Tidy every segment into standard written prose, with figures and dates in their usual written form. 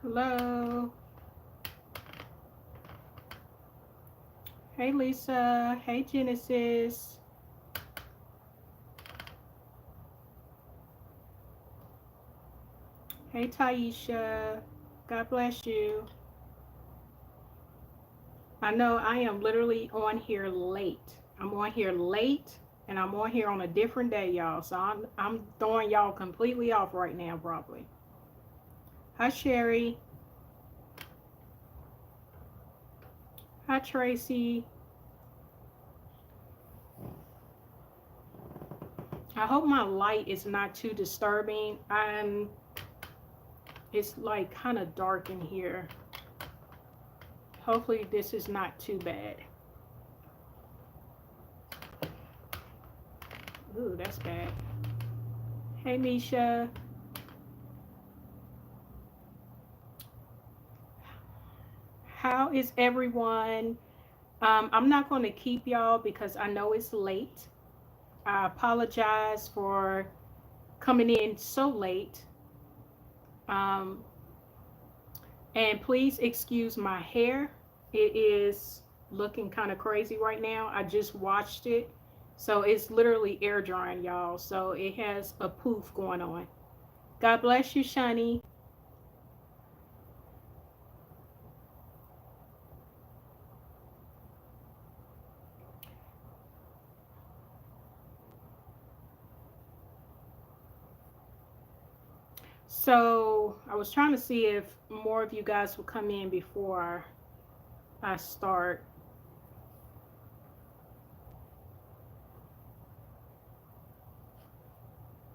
Hello. Hey, Lisa. Hey, Genesis. Hey, Taisha. God bless you. I know I am literally on here late. I'm on here late and I'm on here on a different day, y'all. So I'm throwing y'all completely off right now, probably. Hi, Sherry. Hi, Tracy. I hope my light is not too disturbing. It's like kind of dark in here. Hopefully this is not too bad. Ooh, that's bad. Hey, Misha. How is everyone? I'm not going to keep y'all because I know it's late. I apologize for coming in so late. Um, and please excuse my hair. It is looking kind of crazy right now. I just washed it. So it's literally air drying, y'all. So it has a poof going on. God bless you, Shani. So I was trying to see if more of you guys will come in before I start.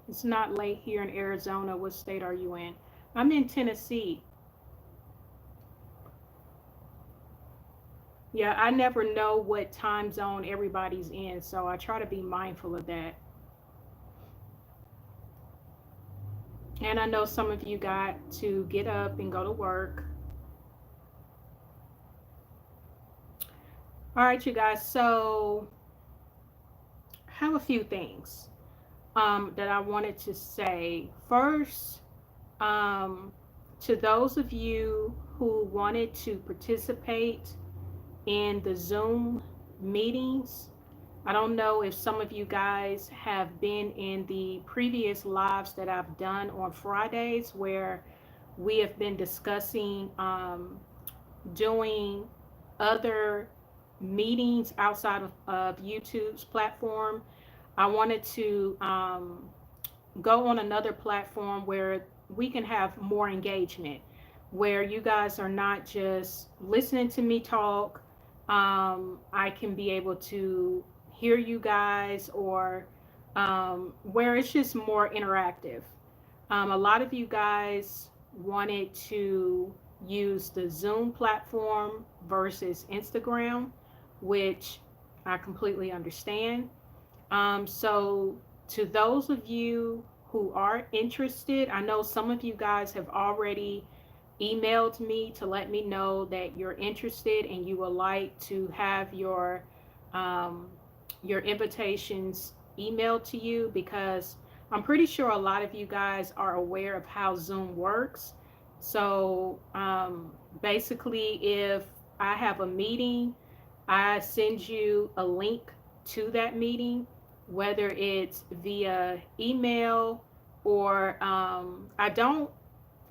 It's not late here in Arizona. What state are you in? I'm in Tennessee. Yeah, I never know what time zone everybody's in, so I try to be mindful of that. And I know some of you got to get up and go to work. All right, you guys. So I have a few things that I wanted to say. First, um, to those of you who wanted to participate in the Zoom meetings, I don't know if some of you guys have been in the previous lives that I've done on Fridays where we have been discussing doing other meetings outside of YouTube's platform. I wanted to go on another platform where we can have more engagement, where you guys are not just listening to me talk. I can be able to hear you guys, or where it's just more interactive. A lot of you guys wanted to use the Zoom platform versus Instagram, which I completely understand. So, to those of you who are interested, I know some of you guys have already emailed me to let me know that you're interested and you would like to have um, your invitations emailed to you, because I'm pretty sure a lot of you guys are aware of how Zoom works. So basically, if I have a meeting, I send you a link to that meeting, whether it's via email or I don't.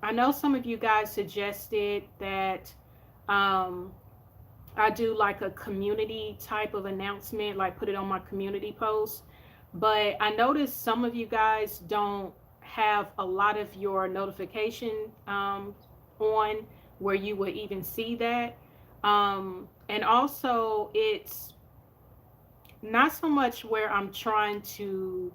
I know some of you guys suggested that um, I do like a community type of announcement, like put it on my community post. But I noticed some of you guys don't have a lot of your notification on where you would even see that. And also, it's not so much where I'm trying to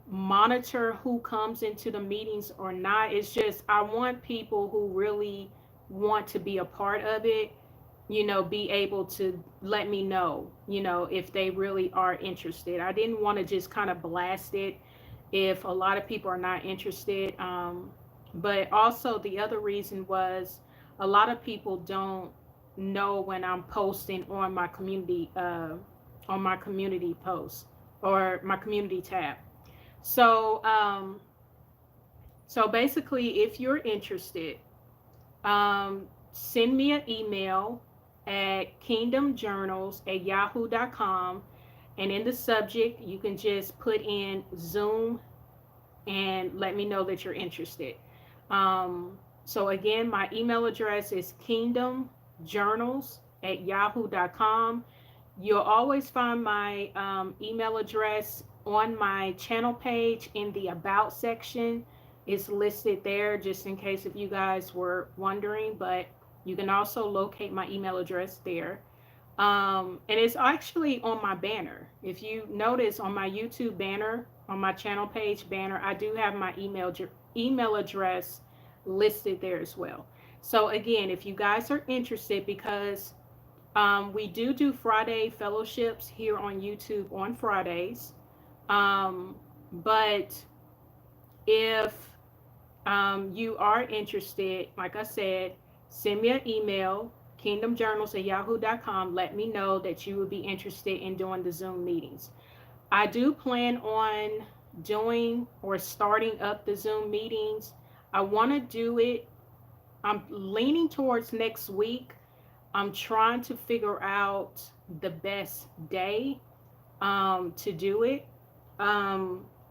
monitor who comes into the meetings or not. It's just I want people who really want to be a part of it, be able to let me know, if they really are interested. I didn't want to just kind of blast it if a lot of people are not interested. But also, the other reason was a lot of people don't know when I'm posting on my community post or my community tab. So, so basically, if you're interested, Send me an email at kingdomjournals@yahoo.com, and in the subject you can just put in Zoom and let me know that you're interested. So again, my email address is kingdomjournals@yahoo.com. You'll always find my email address on my channel page in the About section. It's listed there just in case if you guys were wondering, but you can also locate my email address there. And it's actually on my banner. If you notice on my YouTube banner, on my channel page banner, I do have my email address listed there as well. So again, if you guys are interested, because we do Friday fellowships here on YouTube on Fridays. But if you are interested, like I said, send me an email, kingdomjournals@yahoo.com. Let me know that you would be interested in doing the Zoom meetings. I do plan on doing or starting up the Zoom meetings. I want to do it. I'm leaning towards next week. I'm trying to figure out the best day to do it,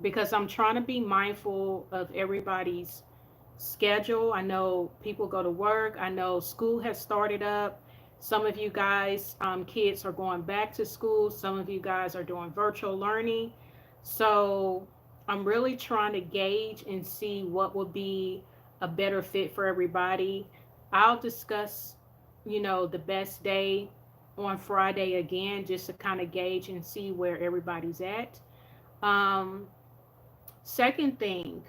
because I'm trying to be mindful of everybody's schedule. I know people go to work. I know school has started up. Some of you guys, kids are going back to school. Some of you guys are doing virtual learning. So I'm really trying to gauge and see what would be a better fit for everybody. I'll discuss, the best day on Friday again, just to kind of gauge and see where everybody's at. Um, Second thing,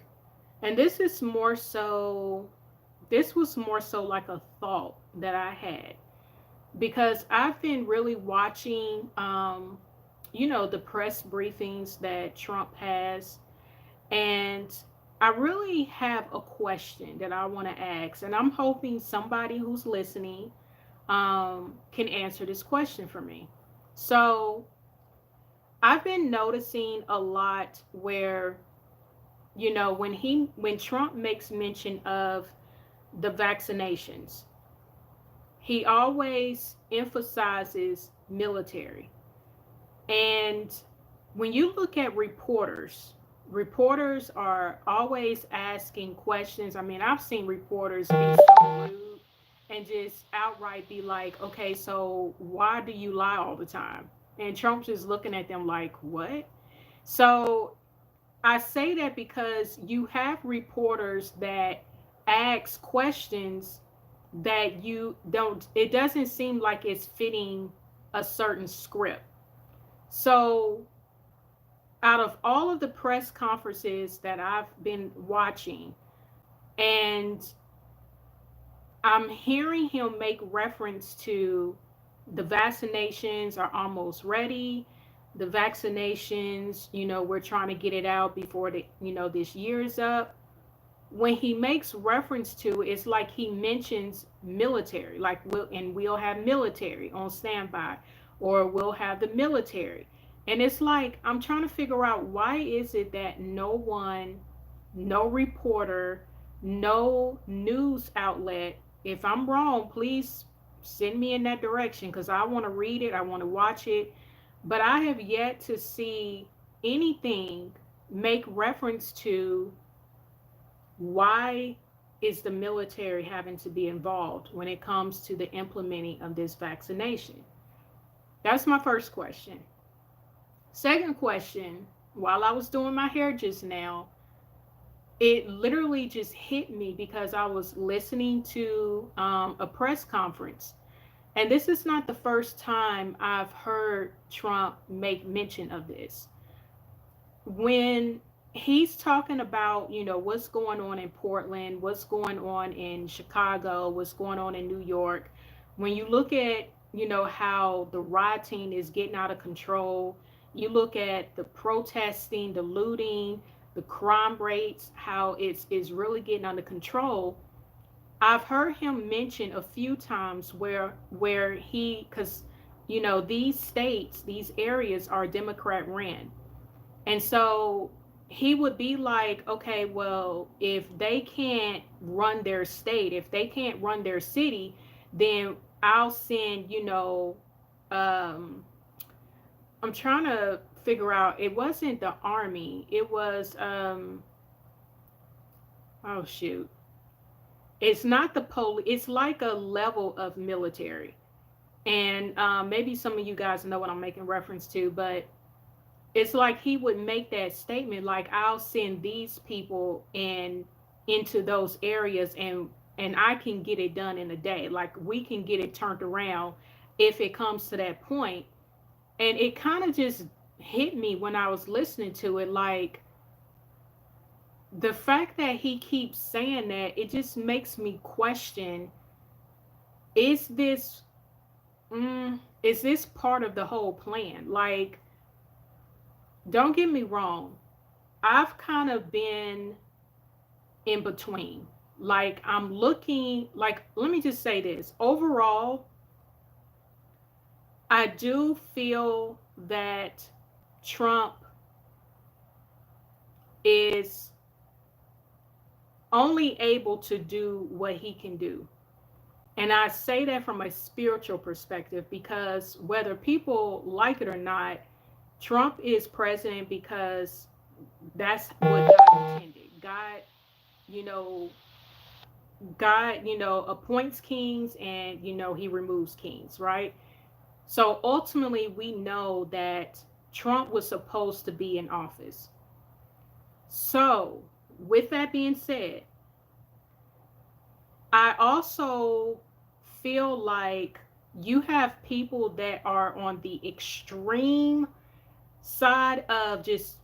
and this was more so like a thought that I had, because I've been really watching, the press briefings that Trump has, and I really have a question that I want to ask, and I'm hoping somebody who's listening can answer this question for me. So I've been noticing a lot where, when Trump makes mention of the vaccinations, he always emphasizes military. And when you look at reporters are always asking questions. I mean, I've seen reporters be so rude and just outright be like, okay, so why do you lie all the time? And Trump's just looking at them like, what? So I say that because you have reporters that ask questions that you don't, it doesn't seem like it's fitting a certain script. So out of all of the press conferences that I've been watching, and I'm hearing him make reference to the vaccinations are almost ready. The vaccinations, we're trying to get it out before this year's up. When he makes reference to it, it's like he mentions military, like we'll have military on standby, or we'll have the military. And it's like I'm trying to figure out, why is it that no one, no reporter, no news outlet, if I'm wrong, please send me in that direction, because I want to read it, I want to watch it, but I have yet to see anything make reference to why is the military having to be involved when it comes to the implementing of this vaccination. That's my first question. Second question, while I was doing my hair just now, it literally just hit me because I was listening to a press conference. And this is not the first time I've heard Trump make mention of this. When he's talking about, what's going on in Portland, what's going on in Chicago, what's going on in New York, when you look at, how the rioting is getting out of control, you look at the protesting, the looting, the crime rates, how it's really getting under control. I've heard him mention a few times where he, because these states, these areas are Democrat ran, and so he would be like, okay, well, if they can't run their state, if they can't run their city, then I'll send, um, I'm trying to figure out, it wasn't the army, it was, oh shoot, it's not the police, it's like a level of military. And maybe some of you guys know what I'm making reference to, but it's like he would make that statement like, I'll send these people in into those areas, and I can get it done in a day. Like, we can get it turned around if it comes to that point. And it kind of just hit me when I was listening to it, like, the fact that he keeps saying that, it just makes me question, is this is this part of the whole plan? Like, don't get me wrong, I've kind of been in between. Like, I'm looking, like, let me just say this. Overall, I do feel that Trump is only able to do what he can do. And I say that from a spiritual perspective, because whether people like it or not, Trump is president because that's what God intended. You know, God, appoints kings, and, he removes kings, right? So ultimately, we know that Trump was supposed to be in office. So, with that being said, I also feel like you have people that are on the extreme side of just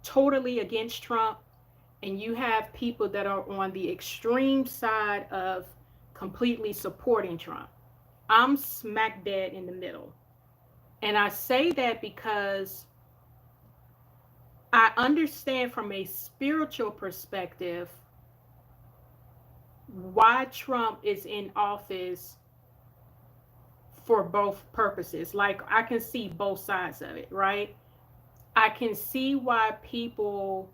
totally against Trump, and you have people that are on the extreme side of completely supporting Trump. I'm smack dead in the middle. And I say that because I understand from a spiritual perspective why Trump is in office for both purposes. Like, I can see both sides of it, right? I can see why people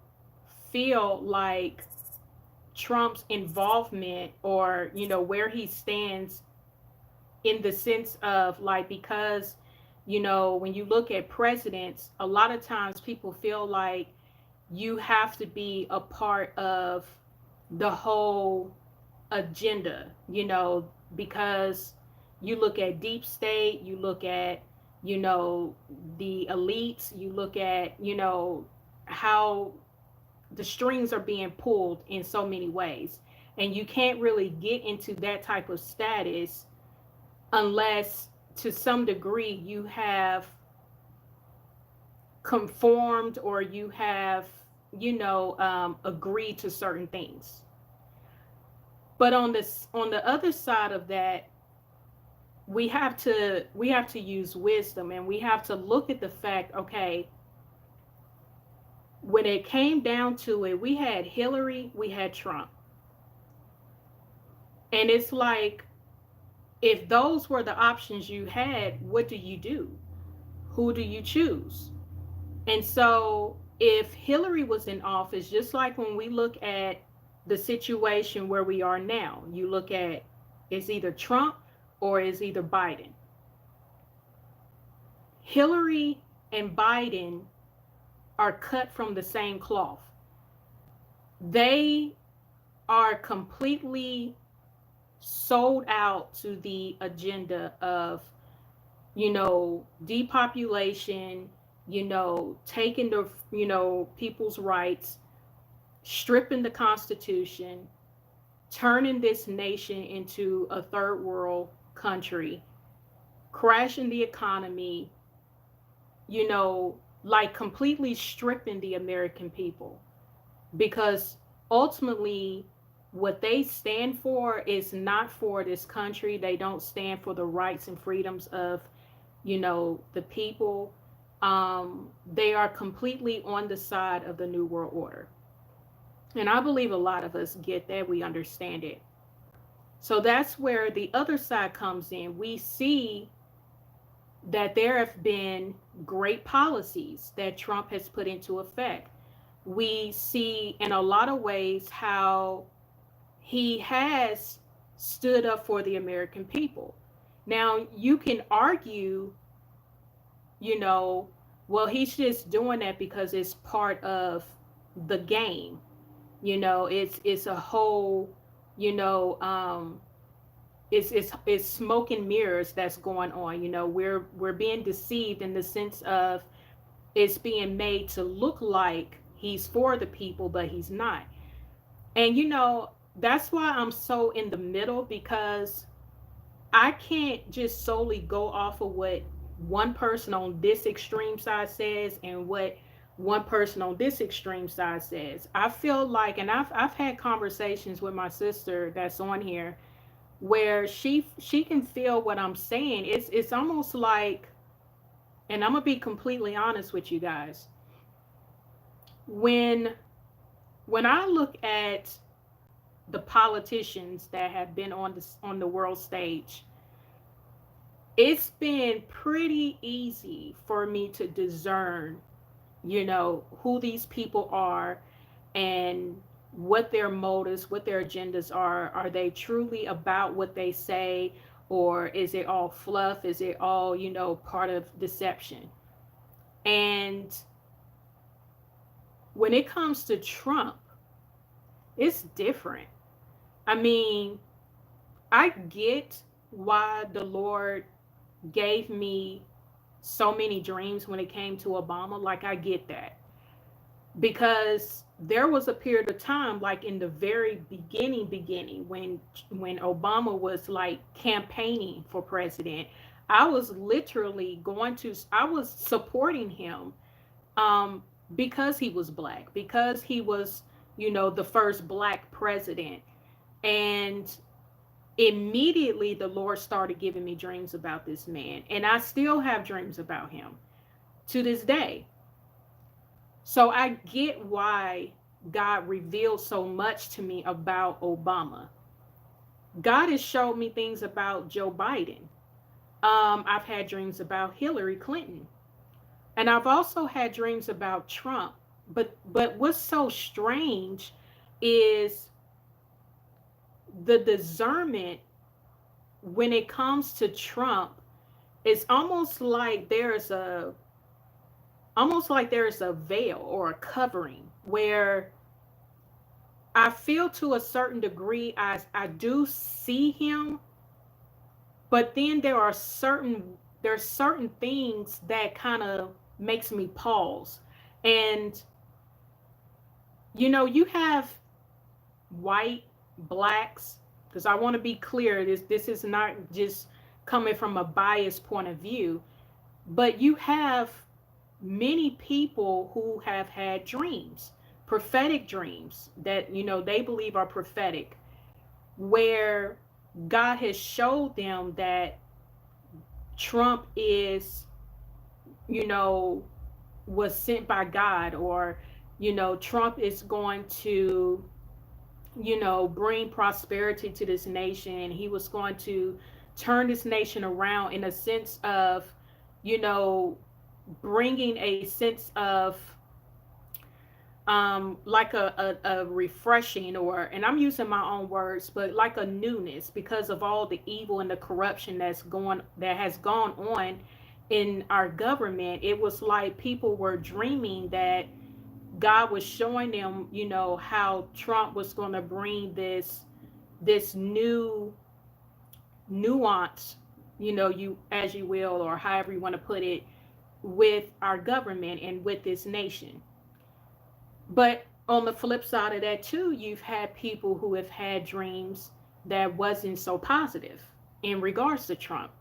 feel like Trump's involvement, or, where he stands, in the sense of, like, because, when you look at presidents, a lot of times people feel like you have to be a part of the whole agenda, because you look at deep state, you look at, the elites, you look at, how the strings are being pulled in so many ways. And you can't really get into that type of status unless, to some degree, you have conformed, or you have, agreed to certain things. But on the other side of that, we have to use wisdom, and we have to look at the fact, okay, when it came down to it, we had Hillary, we had Trump. And it's like, if those were the options you had, what do you do? Who do you choose? And so, if Hillary was in office, just like when we look at the situation where we are now, you look at, it's either Trump or it's either Biden. Hillary and Biden are cut from the same cloth. They are completely sold out to the agenda of, depopulation, taking the, people's rights, stripping the Constitution, turning this nation into a third world country, crashing the economy, like completely stripping the American people. Because ultimately, what they stand for is not for this country. They don't stand for the rights and freedoms of, the people. They are completely on the side of the New World Order. And I believe a lot of us get that. We understand it. So that's where the other side comes in. We see that there have been great policies that Trump has put into effect. we see in a lot of ways how he has stood up for the American people. Now, you can argue, you know, well, he's just doing that because it's part of the game. You know, it's a whole, you know, it's smoke and mirrors that's going on. You know, we're being deceived in the sense of it's being made to look like he's for the people, but he's not. And you know, that's why I'm so in the middle, because I can't just solely go off of what one person on this extreme side says and what one person on this extreme side says. I feel like, and I've had conversations with my sister that's on here where she can feel what I'm saying. It's almost like, and I'm gonna be completely honest with you guys, when I look at the politicians that have been on the world stage, it's been pretty easy for me to discern, you know, who these people are and what their motives, what their agendas are. Are they truly about what they say, or is it all fluff? Is it all, you know, part of deception? And when it comes to Trump, it's different. I mean, I get why the Lord gave me so many dreams when it came to Obama. Like, I get that. Because there was a period of time, like in the very beginning, when Obama was like campaigning for president, I was literally I was supporting him, um, because he was black, because he was, you know, the first black president. And immediately the Lord started giving me dreams about this man. And I still have dreams about him to this day. So I get why God revealed so much to me about Obama. God has showed me things about Joe Biden. I've had dreams about Hillary Clinton. And I've also had dreams about Trump. But what's so strange is the discernment when it comes to Trump. It's almost like there's a veil or a covering where I feel to a certain degree I do see him, but then there's certain things that kind of makes me pause. And you know, you have white, blacks, because I want to be clear, this is not just coming from a biased point of view, but you have many people who have had dreams, prophetic dreams that, you know, they believe are prophetic, where God has showed them that Trump is, you know, was sent by God, or, you know, Trump is going to, you know, bring prosperity to this nation, and he was going to turn this nation around in a sense of, you know, bringing a sense of like a refreshing, or, and I'm using my own words, but like a newness, because of all the evil and the corruption that has gone on in our government. It was like people were dreaming that God was showing them, you know, how Trump was going to bring this new nuance, you know, you as you will, or however you want to put it, with our government and with this nation. But on the flip side of that too, you've had people who have had dreams that wasn't so positive in regards to Trump.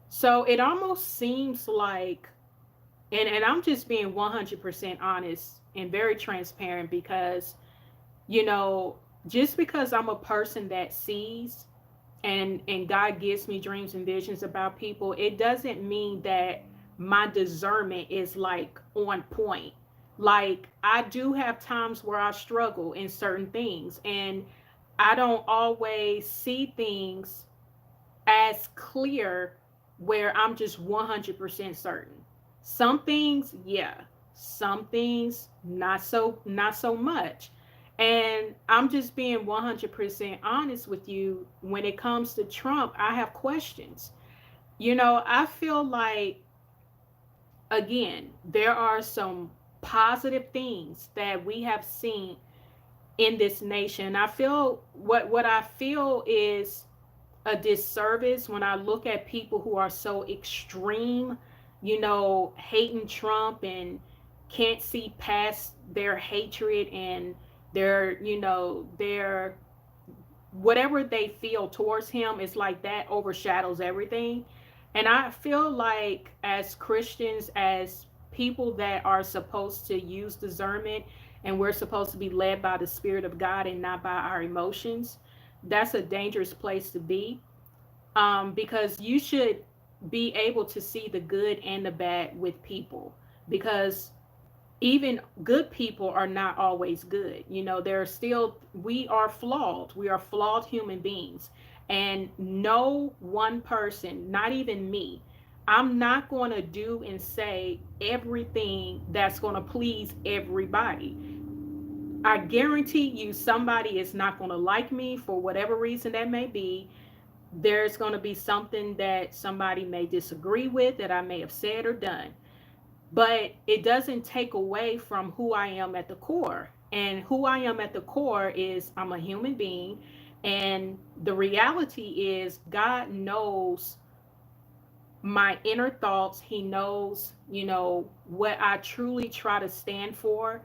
So it almost seems like, and I'm just being 100% honest and very transparent, because, you know, just because I'm a person that sees, and God gives me dreams and visions about people, it doesn't mean that my discernment is like on point. Like, I do have times where I struggle in certain things, and I don't always see things as clear where I'm just 100% certain. Some things, yeah. some things not so much. And I'm just being 100% honest with you. When it comes to Trump, I have questions. I feel like, again, there are some positive things that we have seen in this nation. I feel what I feel is a disservice when I look at people who are so extreme, hating Trump and can't see past their hatred and their whatever they feel towards him is like that overshadows everything. And I feel like, as Christians, as people that are supposed to use discernment, and we're supposed to be led by the Spirit of God and not by our emotions, that's a dangerous place to be, because you should be able to see the good and the bad with people, because even good people are not always good. We are flawed. We are flawed human beings. And no one person, not even me, I'm not going to do and say everything that's going to please everybody. I guarantee you, somebody is not going to like me for whatever reason that may be. There's going to be something that somebody may disagree with that I may have said or done, but it doesn't take away from who I am at the core. And who I am at the core is, I'm a human being. And the reality is, God knows my inner thoughts. He knows, what I truly try to stand for.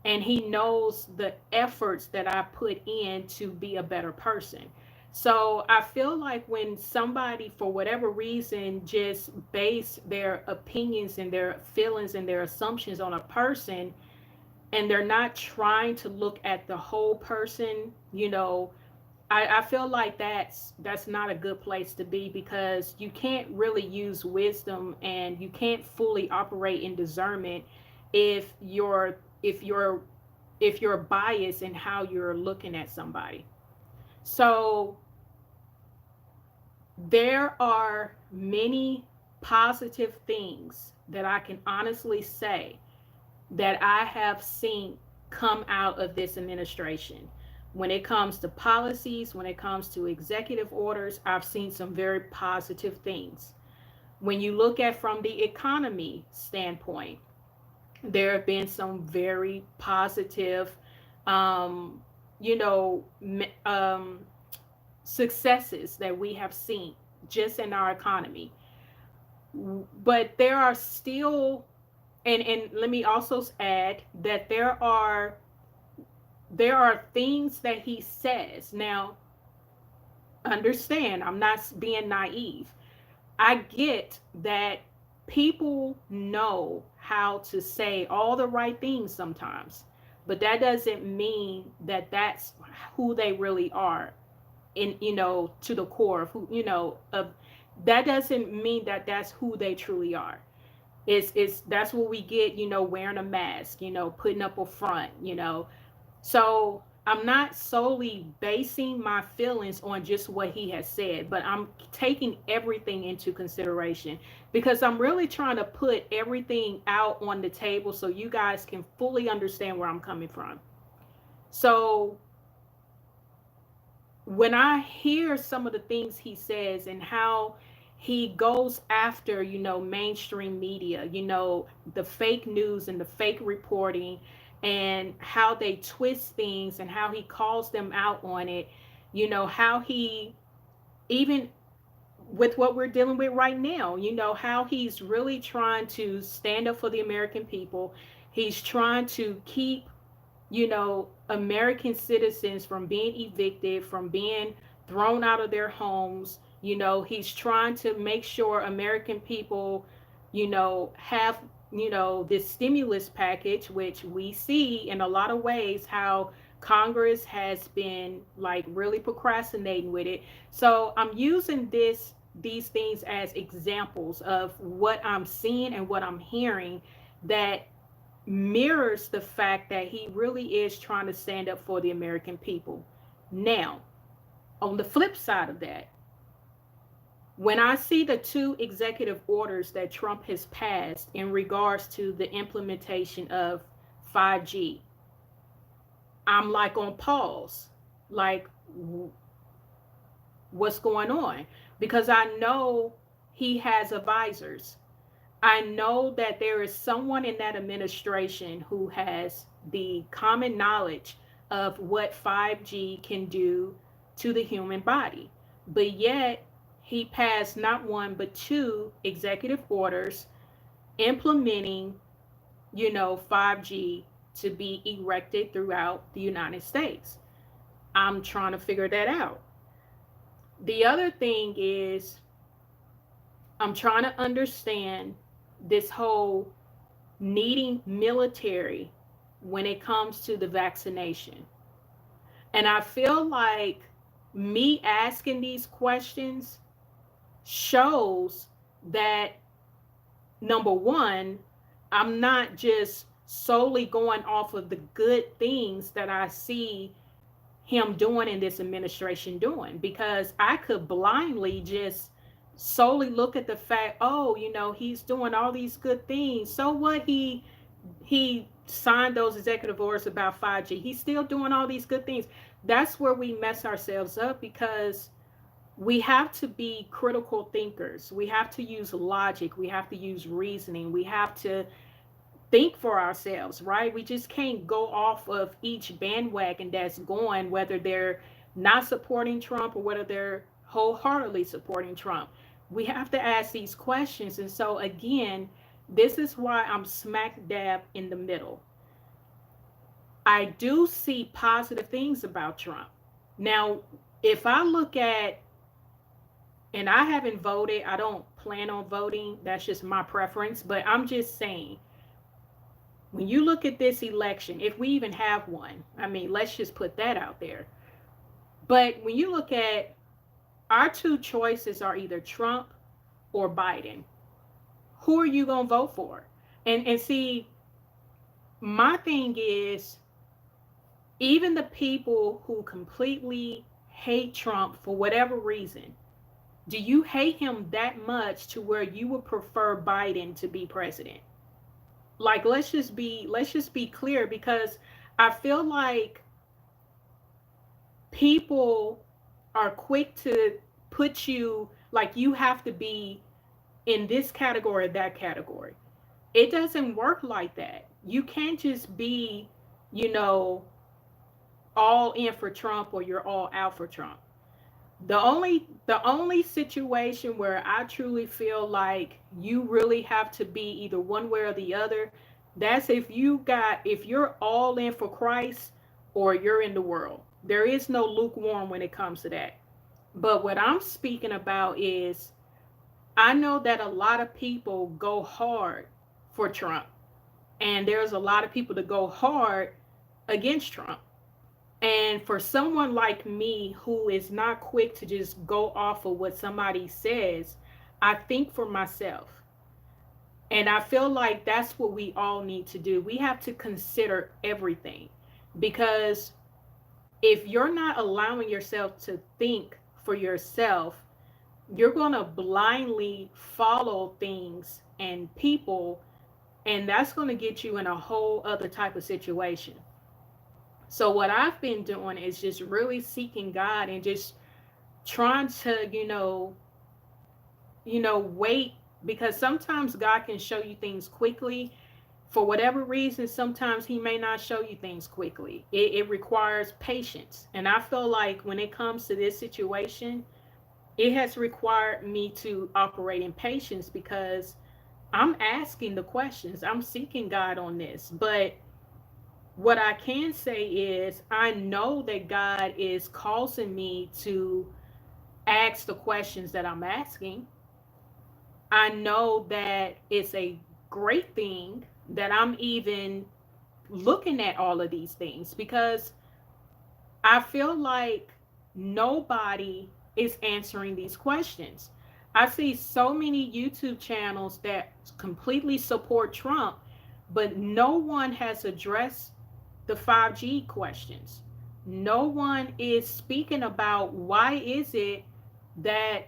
And He knows the efforts that I put in to be a better person. So I feel like when somebody, for whatever reason, just base their opinions and their feelings and their assumptions on a person, and they're not trying to look at the whole person, I feel like that's not a good place to be, because you can't really use wisdom and you can't fully operate in discernment if you're biased in how you're looking at somebody. So there are many positive things that I can honestly say that I have seen come out of this administration. When it comes to policies, when it comes to executive orders, I've seen some very positive things. When you look at from the economy standpoint, there have been some very positive, um, you know, successes that we have seen just in our economy. But there are still, and let me also add that there are things that he says. Now, understand, I'm not being naive. I get that people know how to say all the right things sometimes, but that doesn't mean that that's who they really are, in to the core of who, of that doesn't mean that that's who they truly are. It's That's what we get, wearing a mask, putting up a front, so I'm not solely basing my feelings on just what he has said, but I'm taking everything into consideration, because I'm really trying to put everything out on the table so you guys can fully understand where I'm coming from. So when I hear some of the things he says and how he goes after, mainstream media, the fake news and the fake reporting, and how they twist things and how he calls them out on it, how he, even with what we're dealing with right now, how he's really trying to stand up for the American people. He's trying to keep, American citizens from being evicted, from being thrown out of their homes. He's trying to make sure American people, have, this stimulus package, which we see in a lot of ways how Congress has been like really procrastinating with it. So I'm using these things as examples of what I'm seeing and what I'm hearing that mirrors the fact that he really is trying to stand up for the American people. Now, on the flip side of that, When I see the two executive orders that Trump has passed in regards to the implementation of 5G, I'm like on pause. Like, what's going on? Because I know he has advisors. I know that there is someone in that administration who has the common knowledge of what 5G can do to the human body. But yet, he passed not one, but two executive orders implementing, 5G to be erected throughout the United States. I'm trying to figure that out. The other thing is, I'm trying to understand this whole needing military when it comes to the vaccination. And I feel like me asking these questions shows that, number one, I'm not just solely going off of the good things that I see him doing in this administration doing, because I could blindly just solely look at the fact, oh, he's doing all these good things. So what, he signed those executive orders about 5G. He's still doing all these good things. That's where we mess ourselves up, because we have to be critical thinkers. We have to use logic. We have to use reasoning. We have to think for ourselves, right? We just can't go off of each bandwagon that's going, whether they're not supporting Trump or whether they're wholeheartedly supporting Trump. We have to ask these questions. And so, again, this is why I'm smack dab in the middle. I do see positive things about Trump. Now, if I look at, and I haven't voted, I don't plan on voting, that's just my preference, but I'm just saying, when you look at this election, if we even have one, I mean, let's just put that out there. But when you look at, our two choices are either Trump or Biden. Who are you going to vote for? And see, my thing is, even the people who completely hate Trump for whatever reason, do you hate him that much to where you would prefer Biden to be president? Like, let's just be clear, because I feel like people are quick to put you, like, you have to be in this category or that category. It doesn't work like that. You can't just be, you know, all in for Trump or you're all out for Trump. The only situation where I truly feel like you really have to be either one way or the other, that's if you're all in for Christ or you're in the world. There is no lukewarm when it comes to that. But what I'm speaking about is, I know that a lot of people go hard for Trump, and there's a lot of people that go hard against Trump. And for someone like me who is not quick to just go off of what somebody says, I think for myself. And I feel like that's what we all need to do. We have to consider everything, because if you're not allowing yourself to think for yourself, you're going to blindly follow things and people, and that's going to get you in a whole other type of situation. So what I've been doing is just really seeking God and just trying to, wait, because sometimes God can show you things quickly. For whatever reason, sometimes he may not show you things quickly. It requires patience. And I feel like when it comes to this situation, it has required me to operate in patience, because I'm asking the questions. I'm seeking God on this. But what I can say is, I know that God is causing me to ask the questions that I'm asking. I know that it's a great thing that I'm even looking at all of these things, because I feel like nobody is answering these questions. I see so many YouTube channels that completely support Trump, but no one has addressed the 5G questions. No one is speaking about, why is it that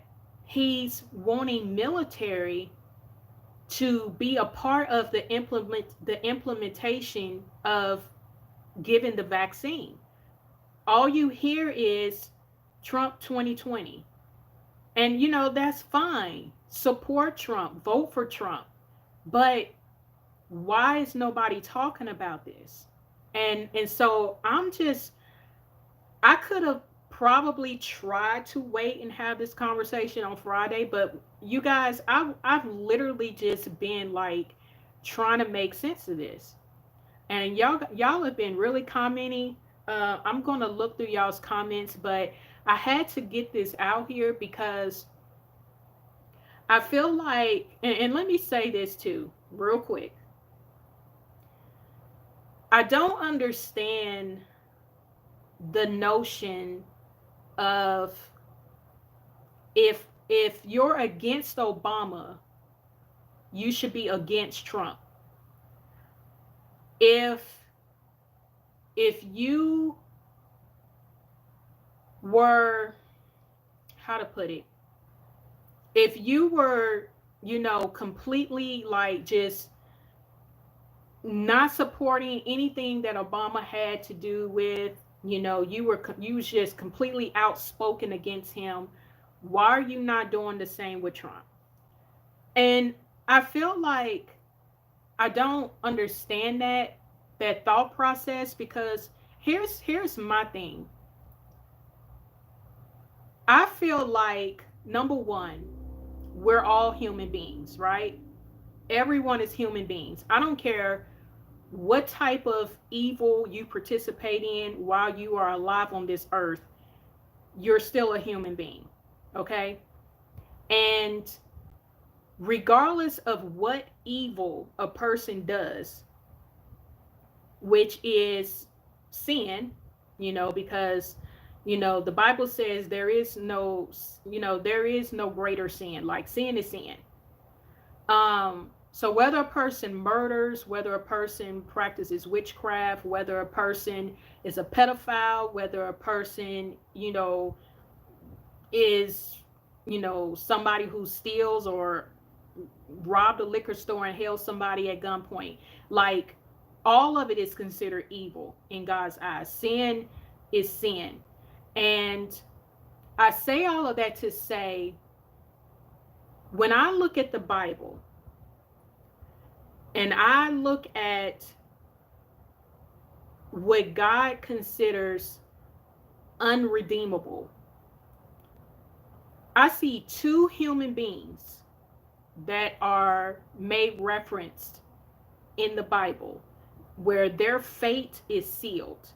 he's wanting military to be a part of the implementation of giving the vaccine. All you hear is Trump 2020. And that's fine. Support Trump, vote for Trump. But why is nobody talking about this? And so I could have probably tried to wait and have this conversation on Friday, but you guys, I've literally just been like trying to make sense of this. And y'all have been really commenting. I'm gonna look through y'all's comments, but I had to get this out here because I feel like, and let me say this too, real quick. I don't understand the notion of if you're against Obama, you should be against Trump. If you were, how to put it, if you were, completely like just not supporting anything that Obama had to do with, you was just completely outspoken against him, why are you not doing the same with Trump? And I feel like I don't understand that thought process, because here's my thing. I feel like, number one, we're all human beings, right? Everyone is human beings. I don't care what type of evil you participate in while you are alive on this earth, you're still a human being, okay? And regardless of what evil a person does, which is sin, because the Bible says there is no greater sin. Like, sin is sin. So whether a person murders, whether a person practices witchcraft, whether a person is a pedophile, whether a person, is, somebody who steals or robbed a liquor store and held somebody at gunpoint, like, all of it is considered evil in God's eyes. Sin is sin. And I say all of that to say, when I look at the Bible and I look at what God considers unredeemable, I see two human beings that are made referenced in the Bible where their fate is sealed.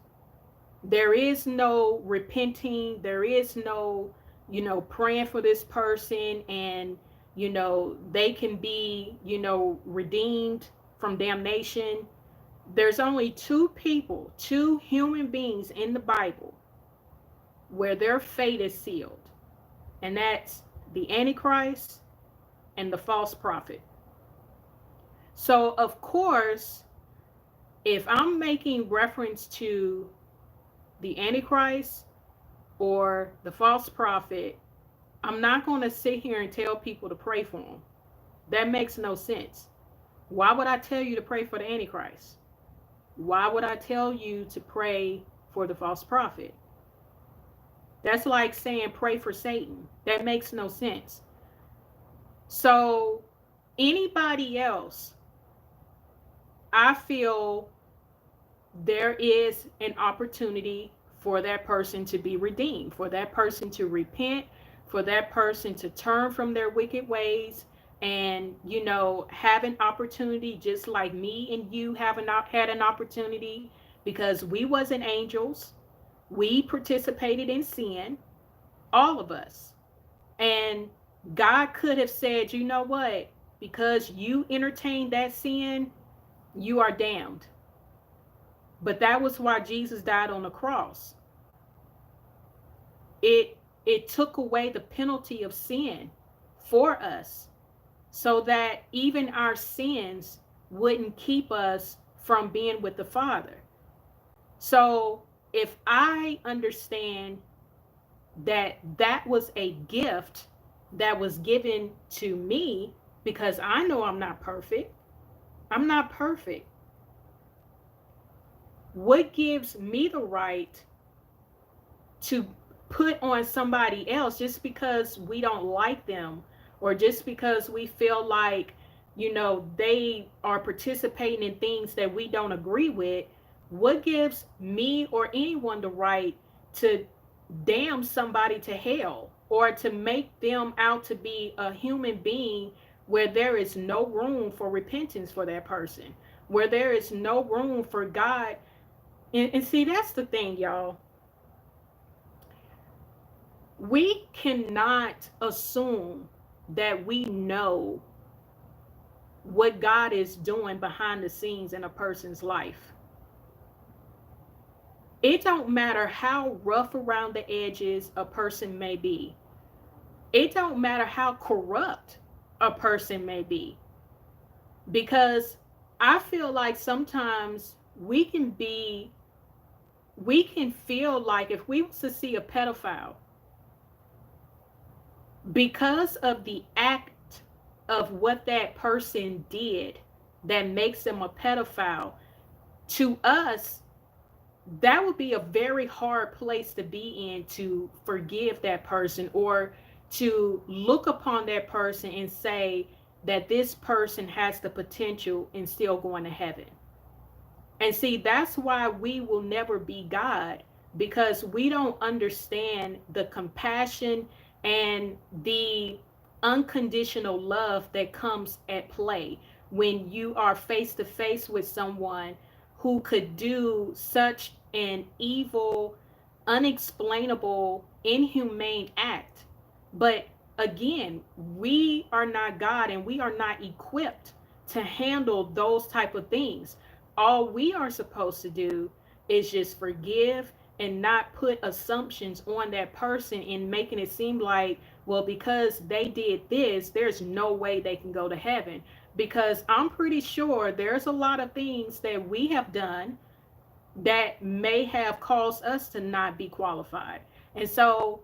There is no repenting, there is no, praying for this person and, they can be, redeemed from damnation. There's only two people, two human beings in the Bible where their fate is sealed. And that's the Antichrist and the false prophet. So, of course, if I'm making reference to the Antichrist or the false prophet, I'm not going to sit here and tell people to pray for them. That makes no sense. Why would I tell you to pray for the Antichrist? Why would I tell you to pray for the false prophet? That's like saying pray for Satan. That makes no sense. So, anybody else, I feel there is an opportunity for that person to be redeemed, for that person to repent, for that person to turn from their wicked ways and, have an opportunity just like me and you had an opportunity, because we wasn't angels. We participated in sin, all of us. And God could have said, you know what? Because you entertained that sin, you are damned. But that was why Jesus died on the cross. It took away the penalty of sin for us, so that even our sins wouldn't keep us from being with the Father. So if I understand that that was a gift that was given to me, because I know I'm not perfect. I'm not perfect. What gives me the right to put on somebody else just because we don't like them, or just because we feel like, they are participating in things that we don't agree with? What gives me or anyone the right to damn somebody to hell, or to make them out to be a human being where there is no room for repentance for that person, where there is no room for God? And see, that's the thing, y'all. We cannot assume that we know what God is doing behind the scenes in a person's life. It don't matter how rough around the edges a person may be. It don't matter how corrupt a person may be. Because I feel like sometimes we can feel like if we was to see a pedophile, because of the act of what that person did that makes them a pedophile, to us, that would be a very hard place to be in, to forgive that person, or to look upon that person and say that this person has the potential in still going to heaven. And see, that's why we will never be God, because we don't understand the compassion and the unconditional love that comes at play when you are face to face with someone who could do such an evil, unexplainable, inhumane act. But again, we are not God, and we are not equipped to handle those type of things. All we are supposed to do is just forgive, and not put assumptions on that person and making it seem like, well, because they did this, there's no way they can go to heaven. Because I'm pretty sure there's a lot of things that we have done that may have caused us to not be qualified. And so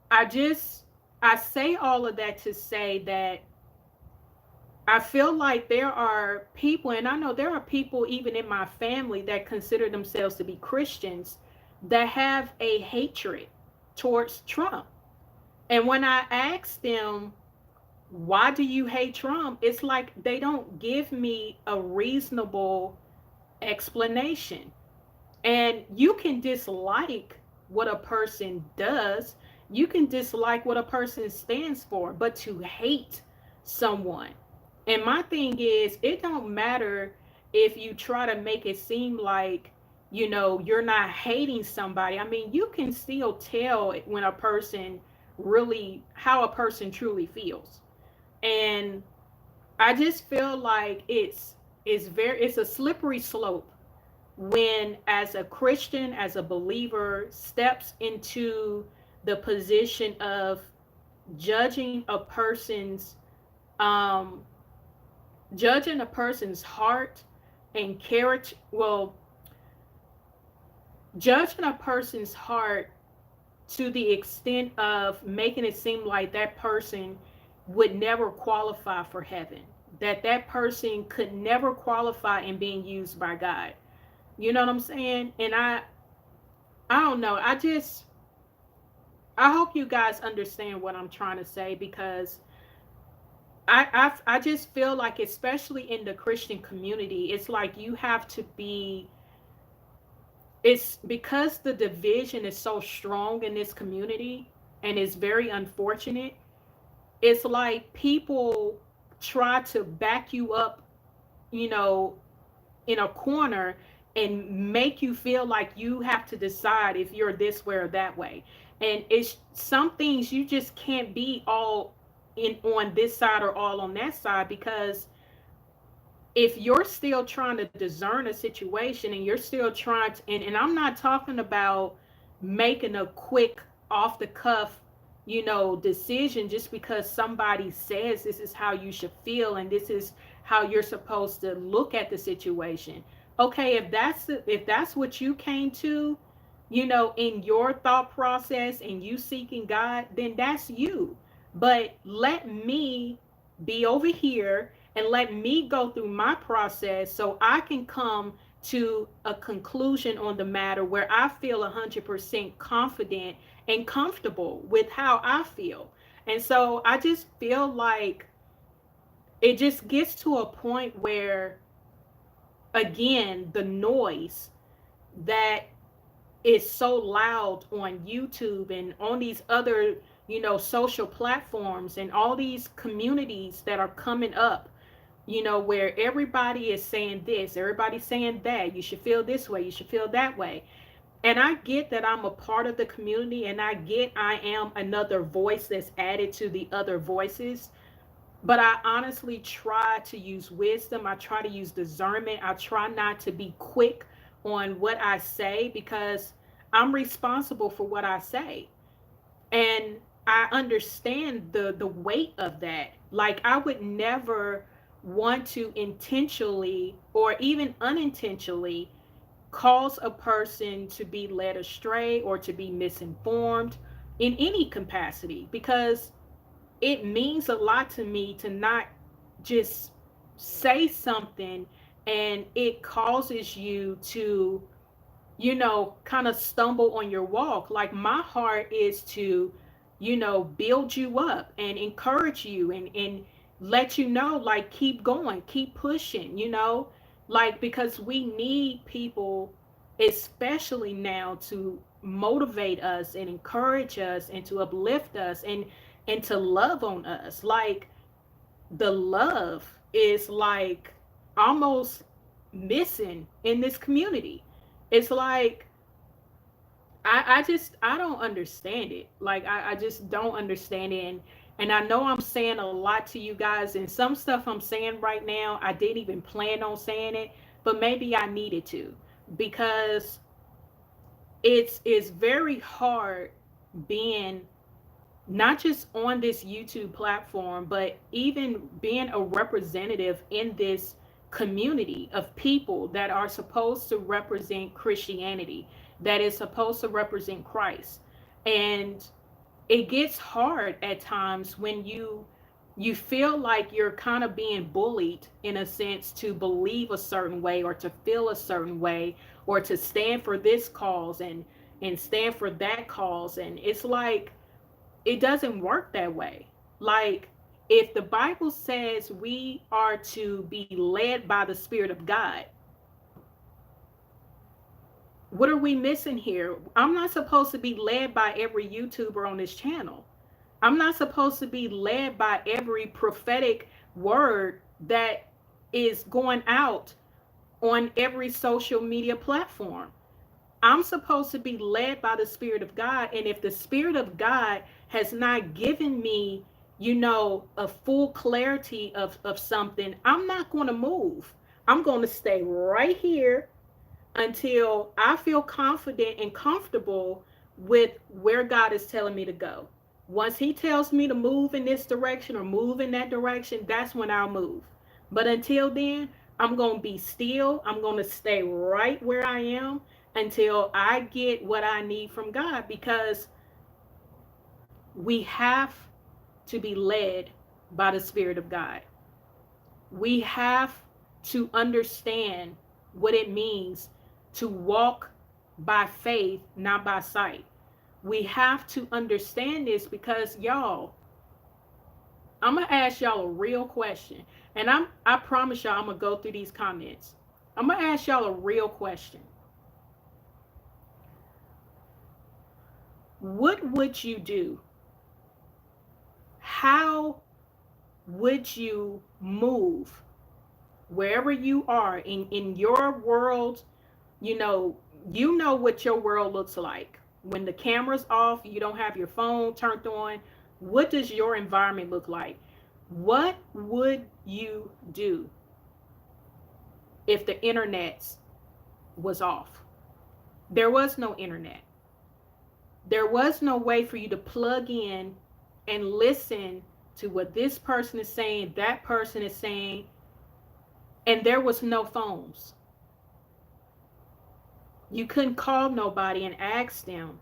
I just, I say all of that to say that I feel like there are people, and I know there are people even in my family that consider themselves to be Christians, that have a hatred towards Trump. And when I ask them, why do you hate Trump? It's like they don't give me a reasonable explanation. And you can dislike what a person does, you can dislike what a person stands for, but to hate someone. And my thing is, it don't matter if you try to make it seem like, you're not hating somebody. I mean, you can still tell when a person really, how a person truly feels. And I just feel like it's a slippery slope when, as a Christian, as a believer, steps into the position of judging a person's um judging a person's heart and character. Well, judging a person's heart to the extent of making it seem like that person would never qualify for heaven, that that person could never qualify in being used by God. You know what I'm saying? And I don't know. I hope you guys understand what I'm trying to say, because I just feel like, especially in the Christian community, it's like you have to be, it's because the division is so strong in this community, and it's very unfortunate. It's like people try to back you up, you know, in a corner, and make you feel like you have to decide if you're this way or that way. And it's some things you just can't be all in on this side or all on that side, because if you're still trying to discern a situation, and you're still trying to, and I'm not talking about making a quick off the cuff, decision just because somebody says this is how you should feel and this is how you're supposed to look at the situation. Okay, if that's what you came to, in your thought process and you seeking God, then that's you. But let me be over here and let me go through my process so I can come to a conclusion on the matter where I feel 100% confident and comfortable with how I feel. And so I just feel like it just gets to a point where, again, the noise that is so loud on YouTube and on these other, social platforms and all these communities that are coming up, where everybody is saying this, everybody's saying that, you should feel this way, you should feel that way. And I get that I'm a part of the community, and I get I am another voice that's added to the other voices. But I honestly try to use wisdom. I try to use discernment. I try not to be quick on what I say because I'm responsible for what I say. And I understand the weight of that. Like, I would never want to intentionally or even unintentionally cause a person to be led astray or to be misinformed in any capacity, because it means a lot to me to not just say something and it causes you to, kind of stumble on your walk. Like, my heart is to, build you up and encourage you and let you know, like, keep going, keep pushing, like, because we need people, especially now, to motivate us and encourage us and to uplift us and to love on us. Like, the love is like almost missing in this community. It's like I don't understand it. Like, I just don't understand it. And I know I'm saying a lot to you guys, and some stuff I'm saying right now I didn't even plan on saying it, but maybe I needed to, because it's very hard being not just on this YouTube platform, but even being a representative in this community of people that are supposed to represent Christianity, that is supposed to represent Christ. And it gets hard at times when you feel like you're kind of being bullied in a sense to believe a certain way or to feel a certain way or to stand for this cause and stand for that cause. And it's like, it doesn't work that way. Like, if the Bible says we are to be led by the Spirit of God, what are we missing here? I'm not supposed to be led by every YouTuber on this channel. I'm not supposed to be led by every prophetic word that is going out on every social media platform. I'm supposed to be led by the Spirit of God. And if the Spirit of God has not given me, a full clarity of something, I'm not going to move. I'm going to stay right here until I feel confident and comfortable with where God is telling me to go. Once He tells me to move in this direction or move in that direction, that's when I'll move. But until then, I'm going to be still. I'm going to stay right where I am until I get what I need from God, because we have to be led by the Spirit of God. We have to understand what it means to walk by faith, not by sight. We have to understand this because, y'all, I'm going to ask y'all a real question. And I promise y'all I'm going to go through these comments. I'm going to ask y'all a real question. What would you do? How would you move wherever you are in your world? What your world looks like. When the camera's off, you don't have your phone turned on. What does your environment look like? What would you do if the internet was off? There was no internet. There was no way for you to plug in and listen to what this person is saying, that person is saying, and there was no phones. You couldn't call nobody and ask them,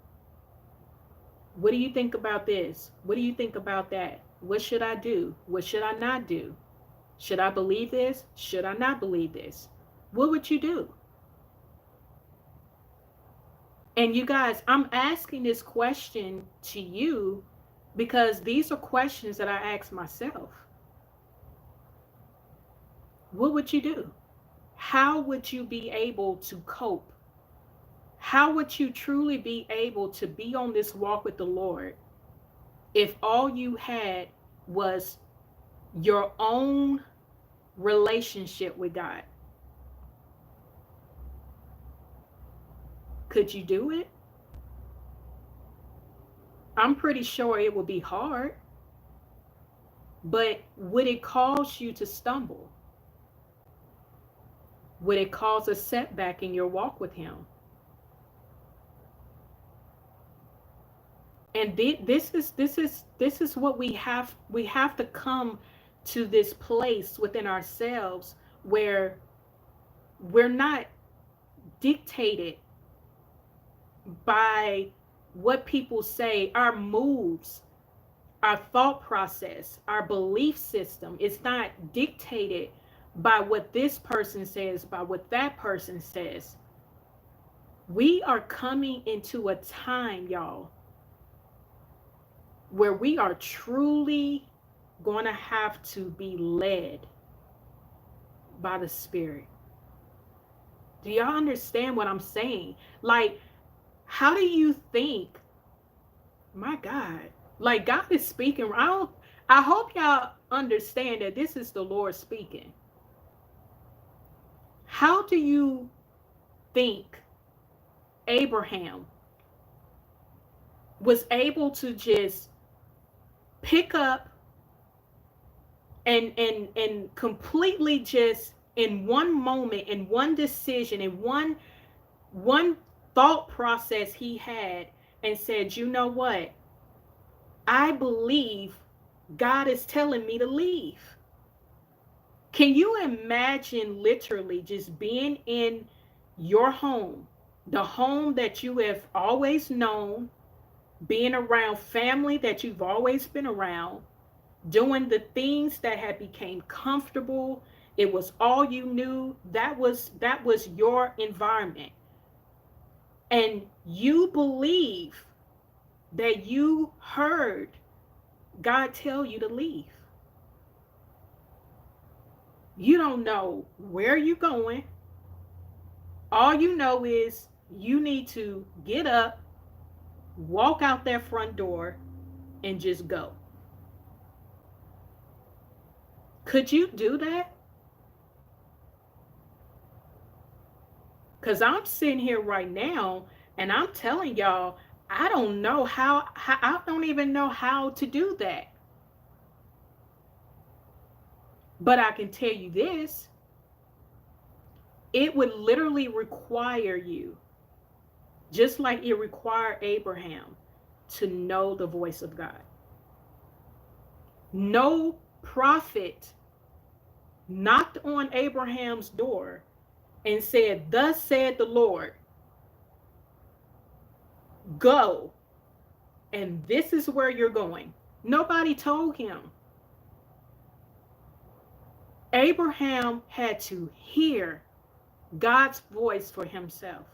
what do you think about this? What do you think about that? What should I do? What should I not do? Should I believe this? Should I not believe this? What would you do? And you guys, I'm asking this question to you because these are questions that I ask myself. What would you do? How would you be able to cope? How would you truly be able to be on this walk with the Lord if all you had was your own relationship with God? Could you do it? I'm pretty sure it would be hard, but would it cause you to stumble? Would it cause a setback in your walk with Him? And this is what we have to come to this place within ourselves where we're not dictated by what people say, our moves, our thought process, our belief system. It's not dictated by what this person says, by what that person says. We are coming into a time, y'all, where we are truly going to have to be led by the Spirit. Do y'all understand what I'm saying? Like, how do you think, my God, like God is speaking? I hope y'all understand that this is the Lord speaking. How do you think Abraham was able to just pick up and completely just in one moment, in one decision, in one thought process he had, and said, you know what? I believe God is telling me to leave. Can you imagine literally just being in your home, the home that you have always known, being around family that you've always been around, doing the things that had became comfortable? It was all you knew. That was your environment. And you believe that you heard God tell you to leave. You don't know where you're going. All you know is you need to get up, walk out that front door, and just go. Could you do that? Because I'm sitting here right now and I'm telling y'all, I don't know how I don't even know how to do that. But I can tell you this, it would literally require you, just like it required Abraham, to know the voice of God. No prophet knocked on Abraham's door and said, thus said the Lord, go, and this is where you're going. Nobody told him. Abraham had to hear God's voice for himself.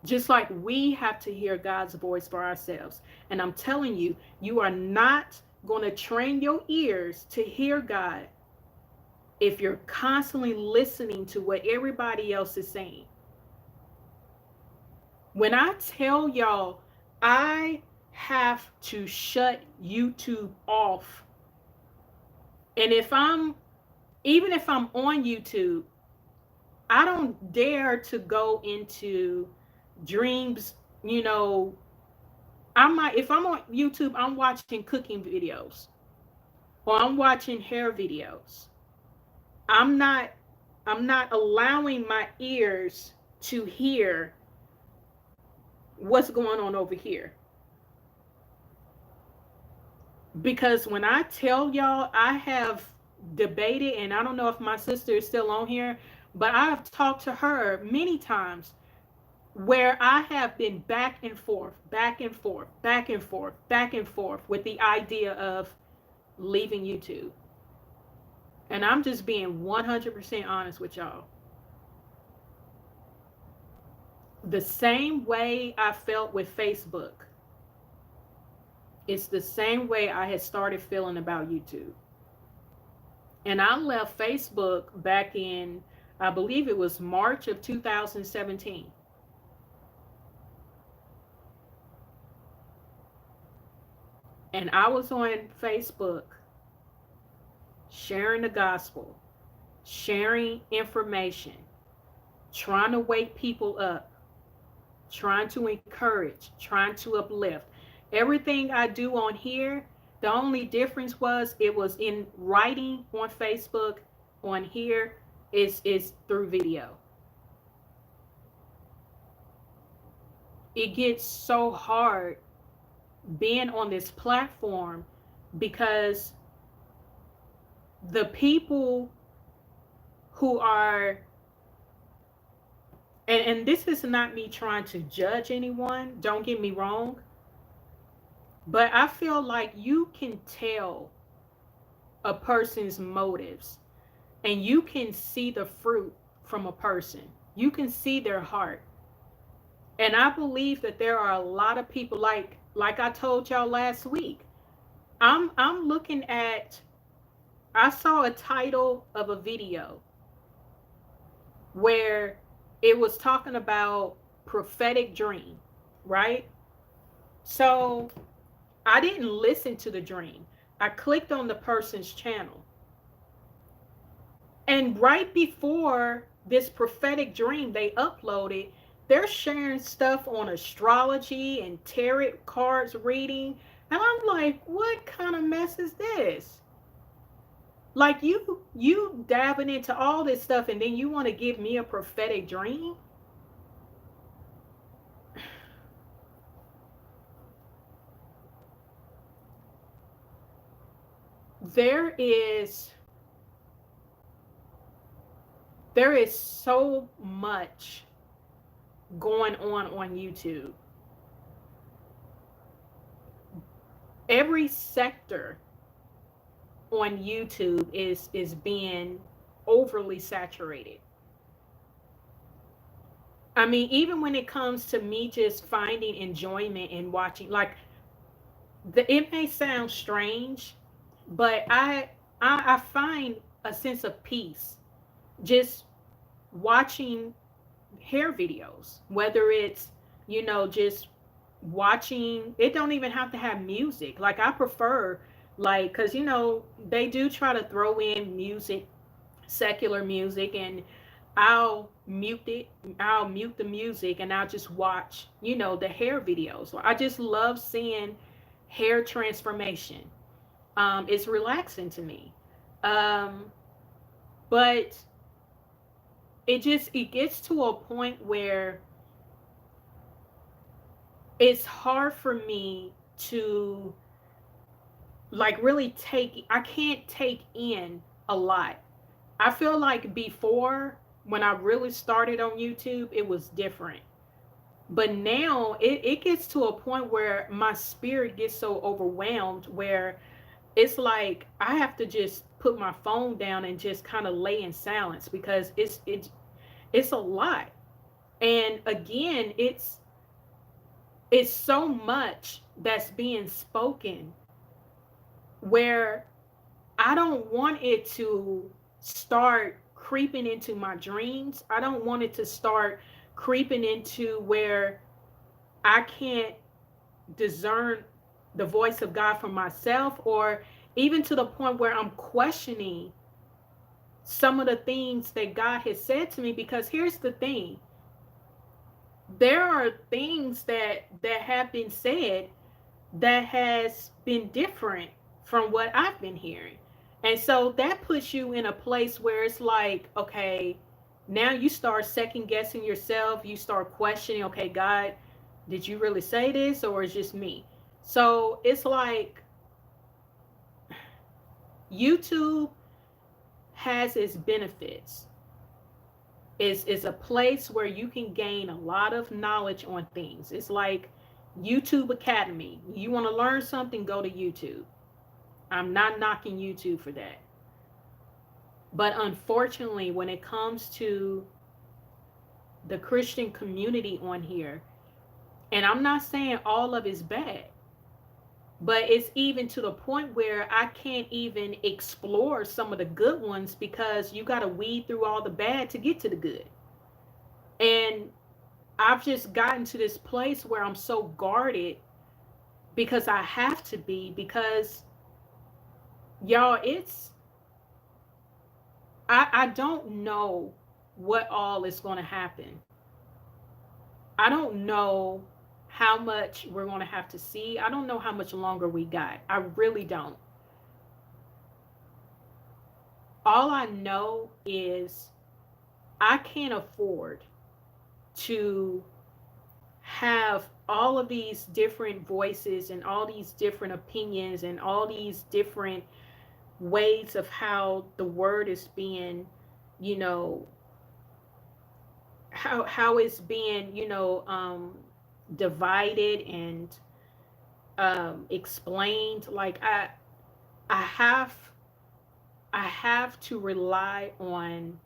Just like we have to hear God's voice for ourselves. And I'm telling you, you are not going to train your ears to hear God if you're constantly listening to what everybody else is saying. When I tell y'all, I have to shut YouTube off. And even if I'm on YouTube, I don't dare to go into dreams, if I'm on YouTube, I'm watching cooking videos or I'm watching hair videos. I'm not allowing my ears to hear what's going on over here. Because when I tell y'all, I have debated, and I don't know if my sister is still on here, But I've talked to her many times where I have been back and forth, back and forth, back and forth, back and forth with the idea of leaving YouTube. And I'm just being 100% honest with y'all. The same way I felt with Facebook, it's the same way I had started feeling about YouTube. And I left Facebook back in, I believe it was March of 2017. And I was on Facebook sharing the gospel, sharing information, trying to wake people up, trying to encourage, trying to uplift. Everything I do on here, the only difference was it was in writing on Facebook. On here is through video. It gets so hard being on this platform because the people who are, and this is not me trying to judge anyone, don't get me wrong, but I feel like you can tell a person's motives and you can see the fruit from a person. You can see their heart. And I believe that there are a lot of people like I told y'all last week. I'm looking at, I saw a title of a video where it was talking about prophetic dream, right? So I didn't listen to the dream. I clicked on the person's channel. And right before this prophetic dream they uploaded, they're sharing stuff on astrology and tarot cards reading. And I'm like, what kind of mess is this? Like you dabbing into all this stuff and then you want to give me a prophetic dream? There is so much going on YouTube. Every sector on YouTube is being overly saturated. I mean, even when it comes to me just finding enjoyment in watching, like it may sound strange, but I find a sense of peace just watching hair videos, whether it's, just watching. It don't even have to have music. Like I prefer, like, because they do try to throw in music, secular music, and I'll mute it. I'll mute the music and I'll just watch, the hair videos. I just love seeing hair transformation. It's relaxing to me. Um, but it gets to a point where it's hard for me to like really I can't take in a lot. I feel like before, when I really started on YouTube, it was different. But now it gets to a point where my spirit gets so overwhelmed where it's like I have to just put my phone down and just kind of lay in silence because it's a lot. And again, it's so much that's being spoken where I don't want it to start creeping into my dreams. I don't want it to start creeping into where I can't discern the voice of God for myself, or even to the point where I'm questioning some of the things that God has said to me. Because here's the thing, there are things that have been said that has been different from what I've been hearing. And so that puts you in a place where it's like, okay, now you start second guessing yourself. You start questioning, okay, God, did you really say this or is just me? So it's like YouTube has its benefits, is a place where you can gain a lot of knowledge on things. It's like YouTube Academy. You want to learn something, go to YouTube. I'm not knocking YouTube for that. But unfortunately, when it comes to the Christian community on here, and I'm not saying all of it's bad, but it's even to the point where I can't even explore some of the good ones because you got to weed through all the bad to get to the good. And I've just gotten to this place where I'm so guarded because I have to be, because y'all, I don't know what all is going to happen. I don't know how much we're going to have to see. I don't know how much longer we got. I really don't. All I know is I can't afford to have all of these different voices and all these different opinions and all these different ways of how the word is being, you know, how it's being, divided and explained. Like I have I have to rely on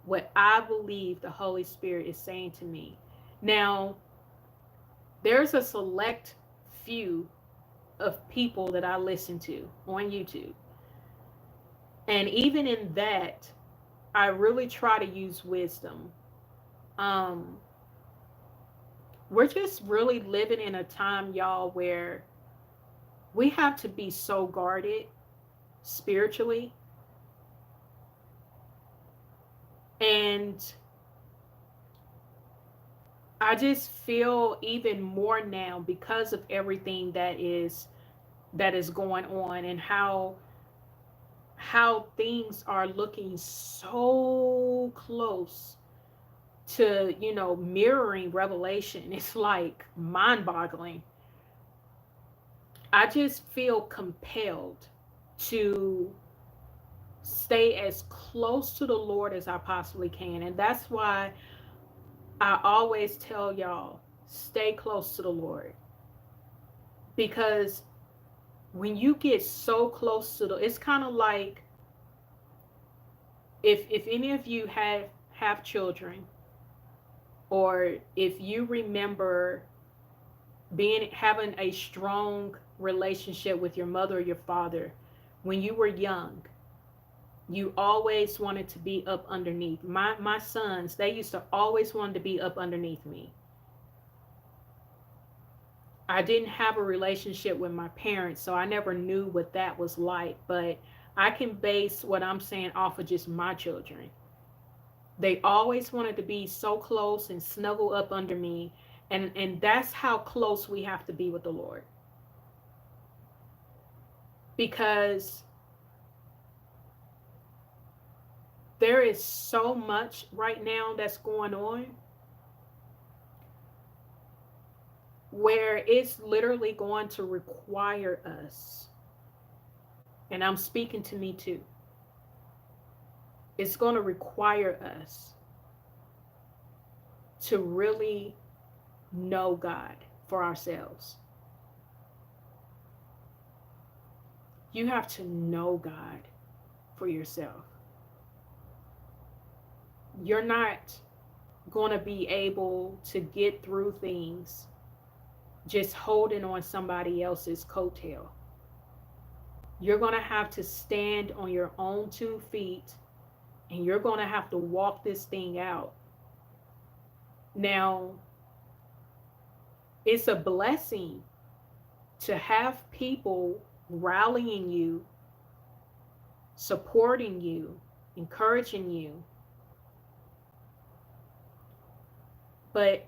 what I believe the Holy Spirit is saying to me. Now, there's a select few of people that I listen to on YouTube. And even in that, I really try to use wisdom. Um, we're just really living in a time, y'all, where we have to be so guarded spiritually. And I just feel even more now because of everything that is going on, and how things are looking so close to, mirroring Revelation. It's like mind-boggling. I just feel compelled to stay as close to the Lord as I possibly can. And that's why I always tell y'all, stay close to the Lord. Because when you get so close to it's kind of like, if any of you have children, or if you remember having a strong relationship with your mother or your father when you were young, you always wanted to be up underneath. My sons, they used to always want to be up underneath me. I didn't have a relationship with my parents, so I never knew what that was like, but I can base what I'm saying off of just my children. They always wanted to be so close and snuggle up under me, and that's how close we have to be with the Lord. Because there is so much right now that's going on where it's literally going to require us, and I'm speaking to me too, it's going to require us to really know God for ourselves. You have to know God for yourself. You're not going to be able to get through things just holding on somebody else's coattail. You're going to have to stand on your own 2 feet, and you're going to have to walk this thing out. Now, it's a blessing to have people rallying you, supporting you, encouraging you. But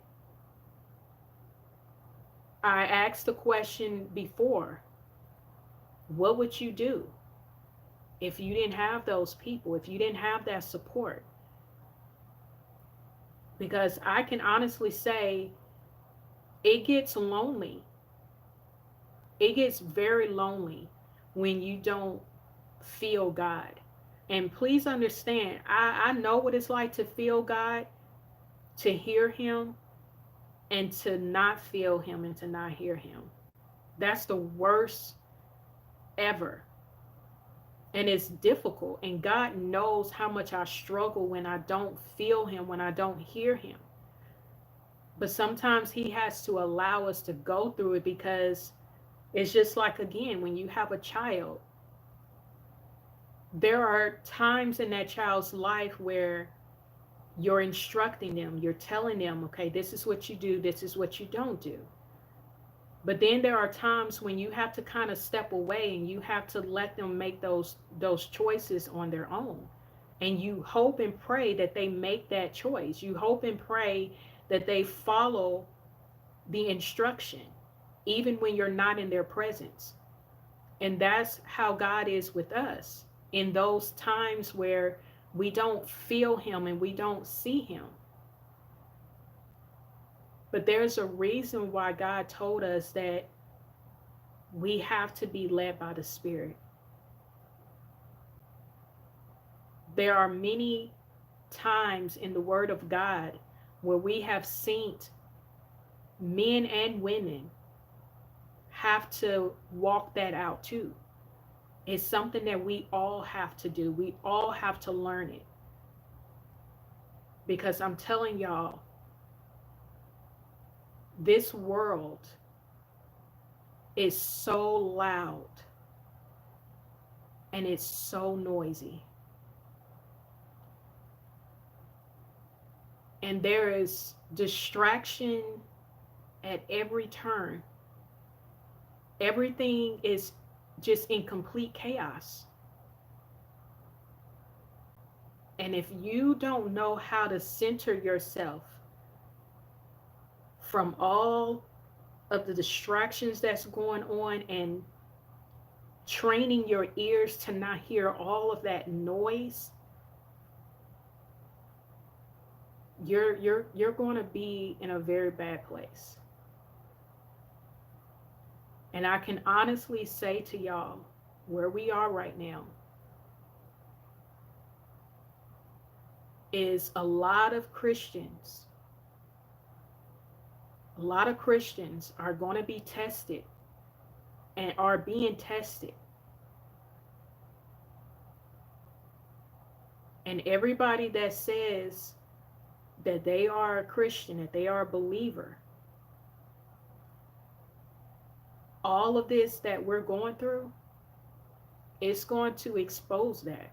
I asked the question before, what would you do if you didn't have those people, if you didn't have that support? Because I can honestly say it gets lonely. It gets very lonely when you don't feel God. And please understand, I know what it's like to feel God, to hear him, and to not feel him and to not hear him. That's the worst ever. And it's difficult. And God knows how much I struggle when I don't feel him, when I don't hear him. But sometimes he has to allow us to go through it, because it's just like, again, when you have a child, there are times in that child's life where you're instructing them, you're telling them, okay, this is what you do, this is what you don't do. But then there are times when you have to kind of step away and you have to let them make those choices on their own. And you hope and pray that they make that choice. You hope and pray that they follow the instruction, even when you're not in their presence. And that's how God is with us in those times where we don't feel him and we don't see him. But there's a reason why God told us that we have to be led by the Spirit. There are many times in the Word of God where we have seen men and women have to walk that out too. It's something that we all have to do. We all have to learn it. Because I'm telling y'all, this world is so loud and it's so noisy. And there is distraction at every turn. Everything is just in complete chaos. And if you don't know how to center yourself from all of the distractions that's going on, and training your ears to not hear all of that noise, you're going to be in a very bad place. And I can honestly say to y'all, where we are right now is a lot of Christians are going to be tested and are being tested. And everybody that says that they are a Christian, that they are a believer, all of this that we're going through, it's going to expose that.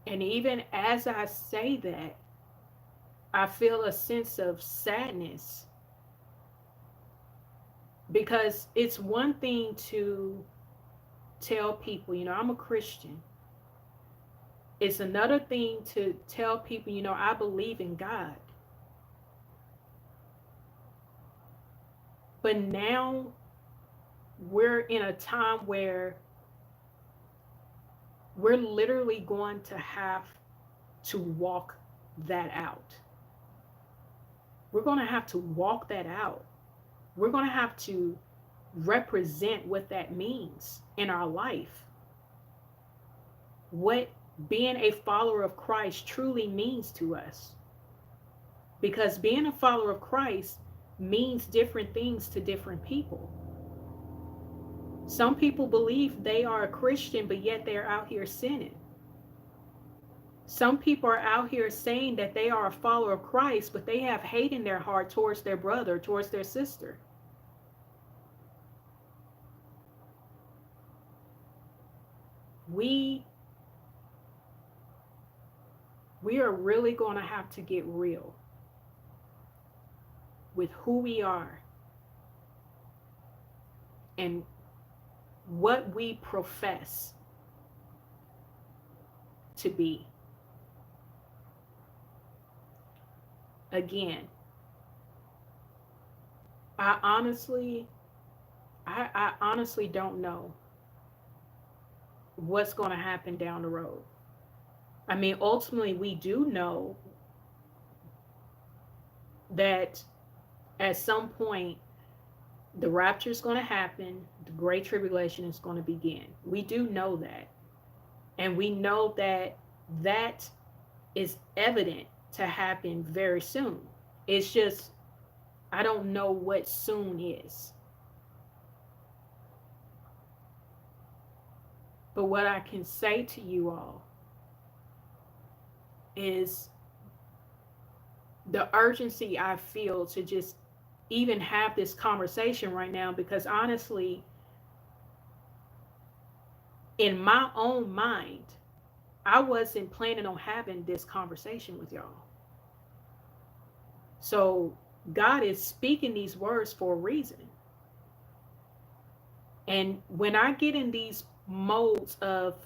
And even as I say that, I feel a sense of sadness, because it's one thing to tell people, I'm a Christian. It's another thing to tell people, I believe in God. But now we're in a time where we're literally going to have to walk that out. We're going to have to walk that out. We're going to have to represent what that means in our life. What being a follower of Christ truly means to us. Because being a follower of Christ means different things to different people. Some people believe they are a Christian, but yet they're out here sinning. Some people are out here saying that they are a follower of Christ, but they have hate in their heart towards their brother, towards their sister. We are really going to have to get real with who we are and what we profess to be. Again, I honestly don't know what's going to happen down the road. I mean, ultimately, we do know that at some point The rapture is going to happen. The great tribulation is going to begin. We do know that. And we know that that is evident to happen very soon. It's just, I don't know what soon is. But what I can say to you all is the urgency I feel to just even have this conversation right now, because honestly, in my own mind, I wasn't planning on having this conversation with y'all. So God is speaking these words for a reason. And when I get in these modes of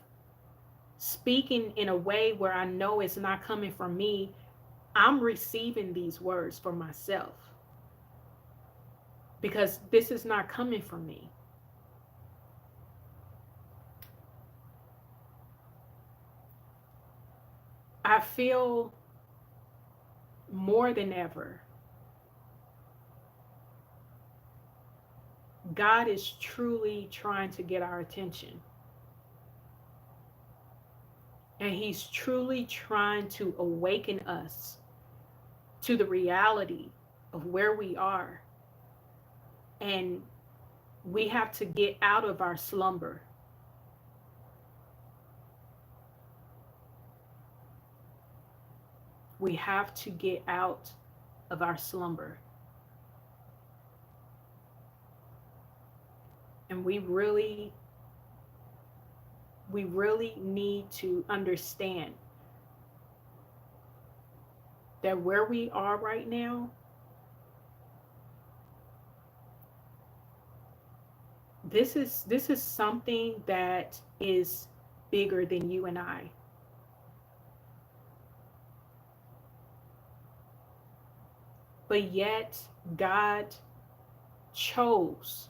speaking in a way where I know it's not coming from me, I'm receiving these words for myself, because this is not coming from me. I feel more than ever, God is truly trying to get our attention. And He's truly trying to awaken us to the reality of where we are. And we have to get out of our slumber. We have to get out of our slumber. And we really need to understand that where we are right now, this is something that is bigger than you and I. But yet God chose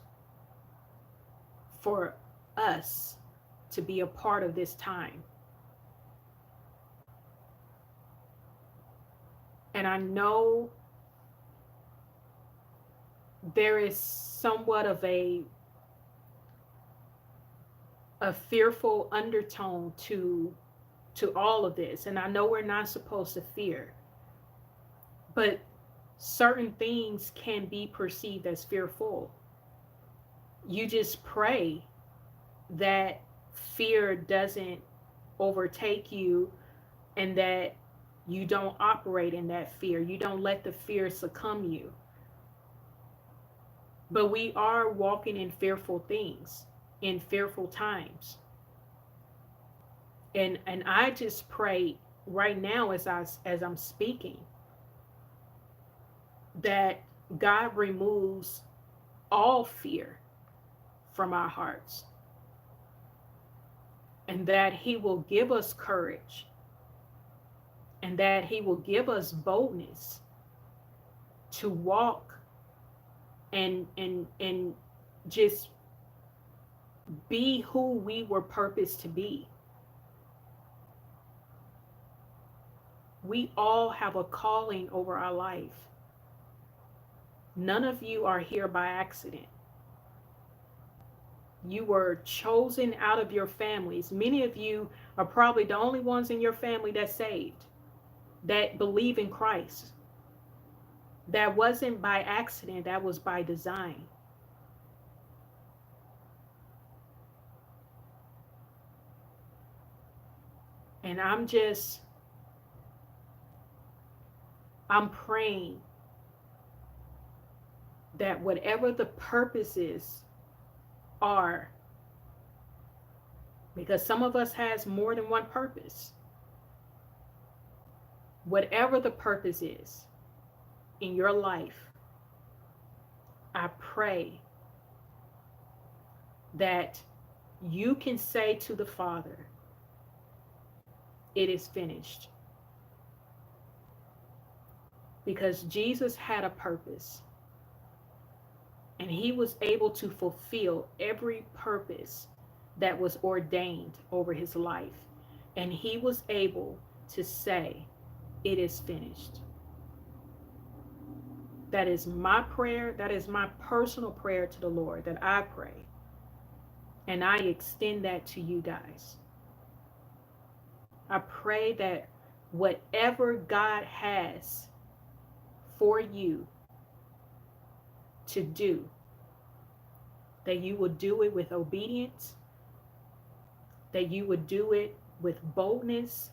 for us to be a part of this time. And I know there is somewhat of a fearful undertone to all of this. And I know we're not supposed to fear, but certain things can be perceived as fearful. You just pray that fear doesn't overtake you, and that you don't operate in that fear. You don't let the fear succumb you. But we are walking in fearful things, in fearful times. And I just pray right now as I'm speaking, that God removes all fear from our hearts, and that He will give us courage, and that He will give us boldness to walk and just be who we were purposed to be. We all have a calling over our life. None of you are here by accident. You were chosen out of your families. Many of you are probably the only ones in your family that's saved, that believe in Christ. That wasn't by accident, that was by design. And I'm praying that whatever the purposes are, because some of us has more than one purpose, whatever the purpose is in your life, I pray that you can say to the Father, it is finished. Because Jesus had a purpose, and He was able to fulfill every purpose that was ordained over His life. And He was able to say, it is finished. That is my prayer. That is my personal prayer to the Lord that I pray. And I extend that to you guys. I pray that whatever God has for you to do, that you will do it with obedience, that you would do it with boldness,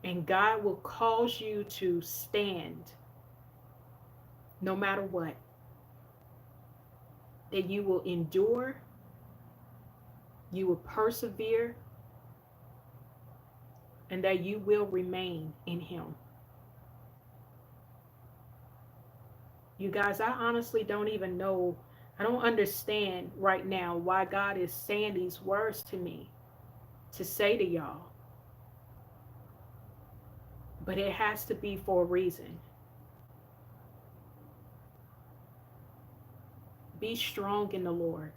and God will cause you to stand no matter what, that you will endure, you will persevere, and that you will remain in Him. You guys, I honestly don't even know, I don't understand right now why God is saying these words to me to say to y'all. But it has to be for a reason. Be strong in the Lord.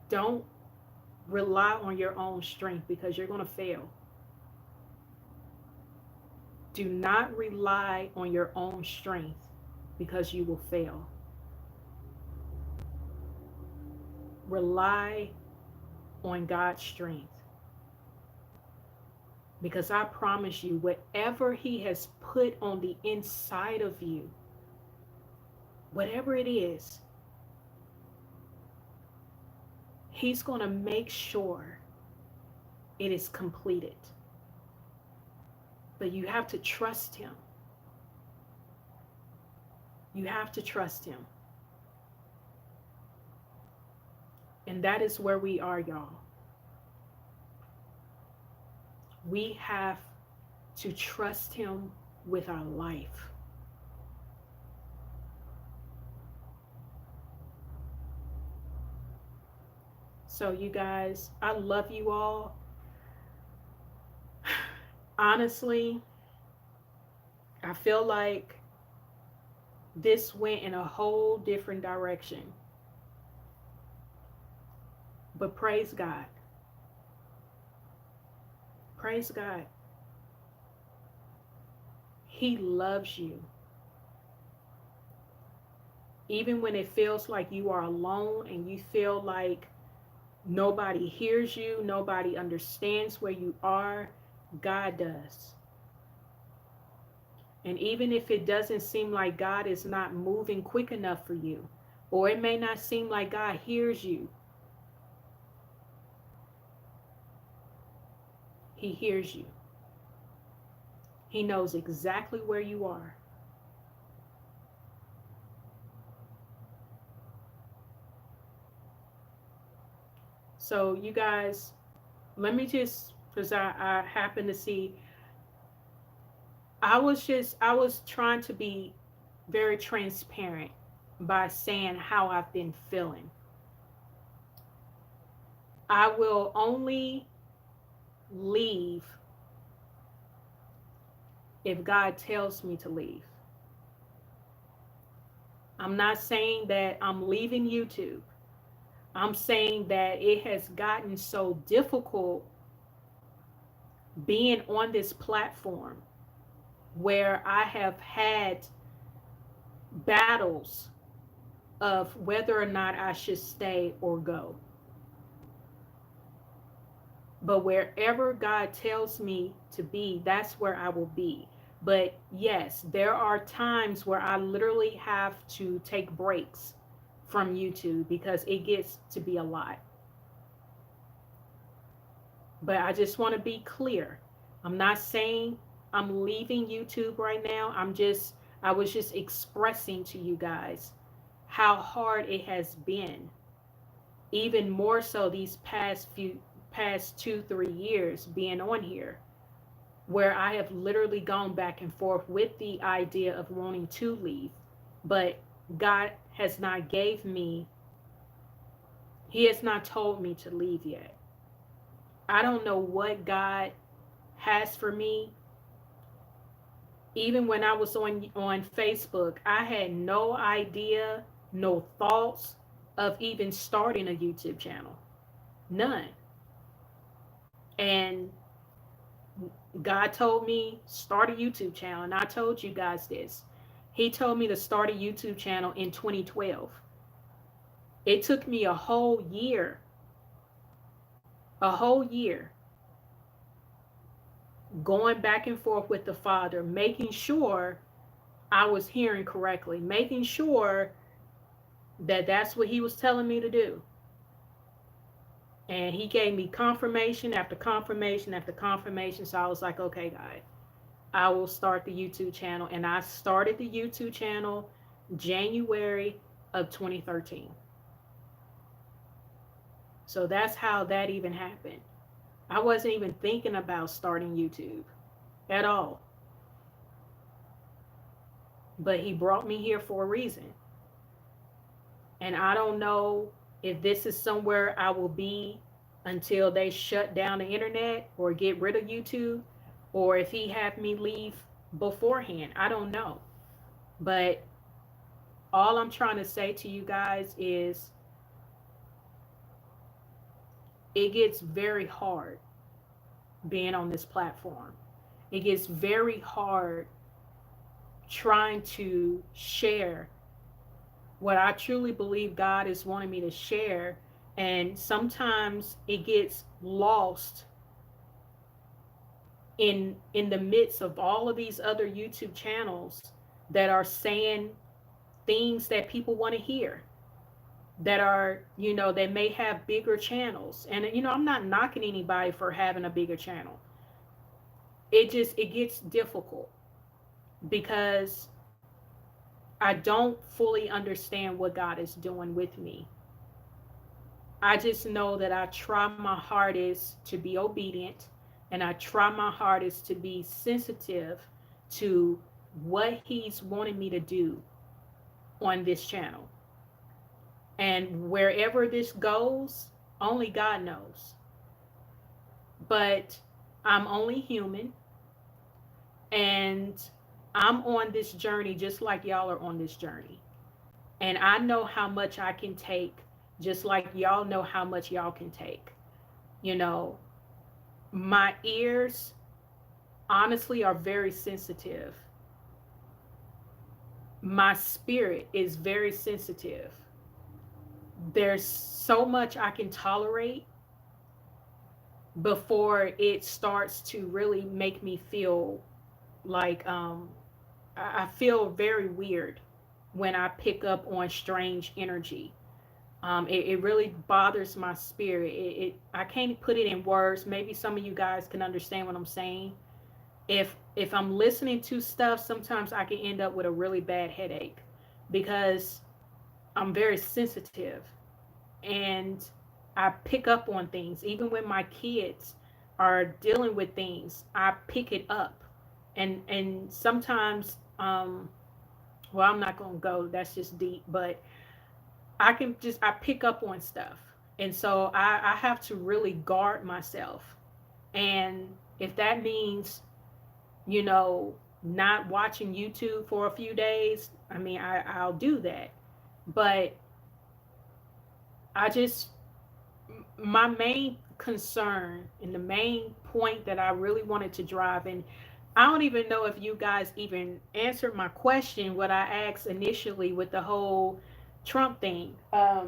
Don't rely on your own strength because you're going to fail. Do not rely on your own strength because you will fail. Rely on God's strength. Because I promise you, whatever He has put on the inside of you, whatever it is, He's going to make sure it is completed. But you have to trust Him. You have to trust Him. And that is where we are, y'all. We have to trust Him with our life. So you guys, I love you all. Honestly, I feel like this went in a whole different direction. But praise God. Praise God. He loves you. Even when it feels like you are alone and you feel like nobody hears you, nobody understands where you are, God does. And even if it doesn't seem like God is not moving quick enough for you, or it may not seem like God hears you, He hears you. He knows exactly where you are. So you guys, let me just, because I happen to see, I was trying to be very transparent by saying how I've been feeling. I will only leave if God tells me to leave. I'm not saying that I'm leaving YouTube. I'm saying that it has gotten so difficult being on this platform where I have had battles of whether or not I should stay or go. But wherever God tells me to be, that's where I will be. But yes, there are times where I literally have to take breaks from YouTube because it gets to be a lot. But I just want to be clear. I'm not saying I'm leaving YouTube right now. I was just expressing to you guys how hard it has been. Even more so these past 2-3 years being on here, where I have literally gone back and forth with the idea of wanting to leave, but God has not He has not told me to leave yet. I don't know what God has for me. Even when I was on Facebook, I had no idea, no thoughts of even starting a YouTube channel. None. And God told me start a YouTube channel, and I told you guys this. He told me to start a YouTube channel in 2012. It took me a whole year going back and forth with the Father, making sure I was hearing correctly, making sure that that's what He was telling me to do. And He gave me confirmation after confirmation after confirmation. So I was like, okay, God, I will start the YouTube channel. And I started the YouTube channel January of 2013. So that's how that even happened. I wasn't even thinking about starting YouTube at all. But He brought me here for a reason. And I don't know if this is somewhere I will be until they shut down the internet or get rid of YouTube, or if He had me leave beforehand. I don't know. But all I'm trying to say to you guys is it gets very hard being on this platform. It gets very hard trying to share what I truly believe God is wanting me to share. And sometimes it gets lost in the midst of all of these other YouTube channels that are saying things that people want to hear, that are, they may have bigger channels. And I'm not knocking anybody for having a bigger channel. It gets difficult because I don't fully understand what God is doing with me. I just know that I try my hardest to be obedient, and I try my hardest to be sensitive to what He's wanting me to do on this channel. And wherever this goes, only God knows. But I'm only human, and I'm on this journey just like y'all are on this journey. And I know how much I can take, just like y'all know how much y'all can take. You know, my ears honestly are very sensitive. My spirit is very sensitive. There's so much I can tolerate before it starts to really make me feel like I feel very weird when I pick up on strange energy. It really bothers my spirit. I can't put it in words. Maybe some of you guys can understand what I'm saying. If I'm listening to stuff, sometimes I can end up with a really bad headache because I'm very sensitive, and I pick up on things. Even when my kids are dealing with things, I pick it up. And sometimes well, I'm not going to go, that's just deep, but I pick up on stuff. And so I have to really guard myself. And if that means, you know, not watching YouTube for a few days, I mean, I'll do that. But I just, my main concern and the main point that I really wanted to drive, and I don't even know if you guys even answered my question, what I asked initially with the whole Trump thing. I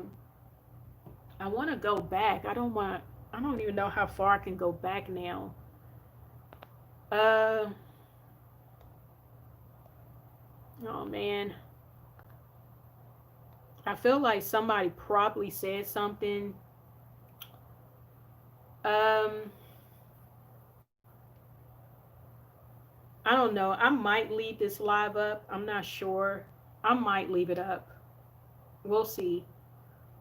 want to go back. I don't even know how far I can go back now. Uh, oh man. I feel like somebody probably said something. Um, I don't know. I might leave this live up. I'm not sure. I might leave it up. We'll see.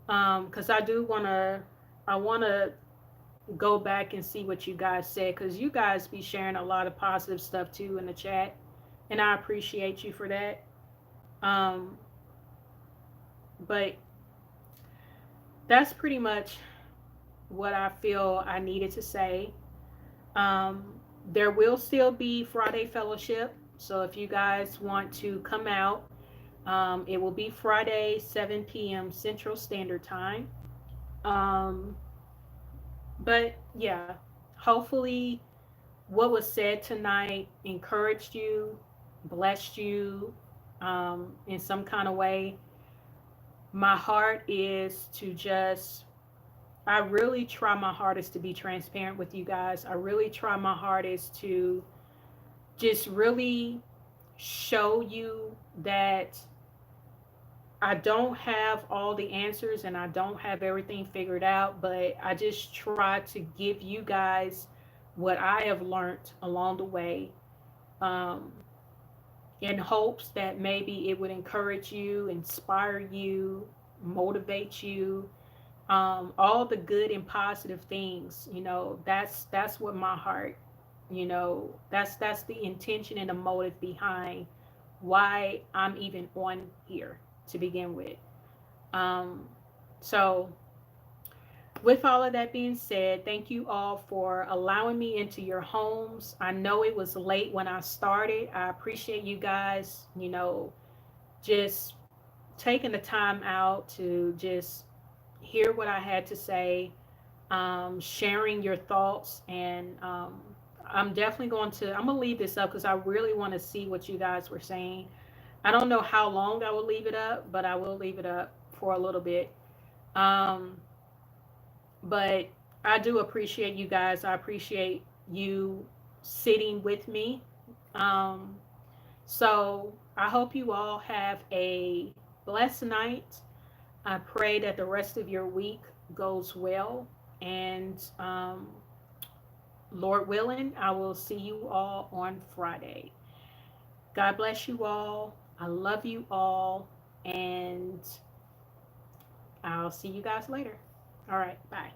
Because I wanna go back and see what you guys said, because you guys be sharing a lot of positive stuff too in the chat, and I appreciate you for that. Um, but that's pretty much what I feel I needed to say. Um, there will still be Friday fellowship, so if you guys want to come out, it will be Friday 7 p.m. Central Standard Time. Um, but yeah, hopefully what was said tonight encouraged you, blessed you in some kind of way. My heart is to just, I really try my hardest to be transparent with you guys. I really try my hardest to just really show you that I don't have all the answers and I don't have everything figured out, but I just try to give you guys what I have learned along the way, um, in hopes that maybe it would encourage you, inspire you, motivate you, all the good and positive things. That's what my heart, that's the intention and the motive behind why I'm even on here to begin with. Um, so, with all of that being said, thank you all for allowing me into your homes. I know it was late when I started. I appreciate you guys, just taking the time out to just hear what I had to say, sharing your thoughts, and I'm gonna leave this up because I really want to see what you guys were saying. I don't know how long I will leave it up, but I will leave it up for a little bit. Um, but I do appreciate you guys. I appreciate you sitting with me. Um, so I hope you all have a blessed night. I pray that the rest of your week goes well. And Lord willing, I will see you all on Friday. God bless you all. I love you all. And I'll see you guys later. All right. Bye.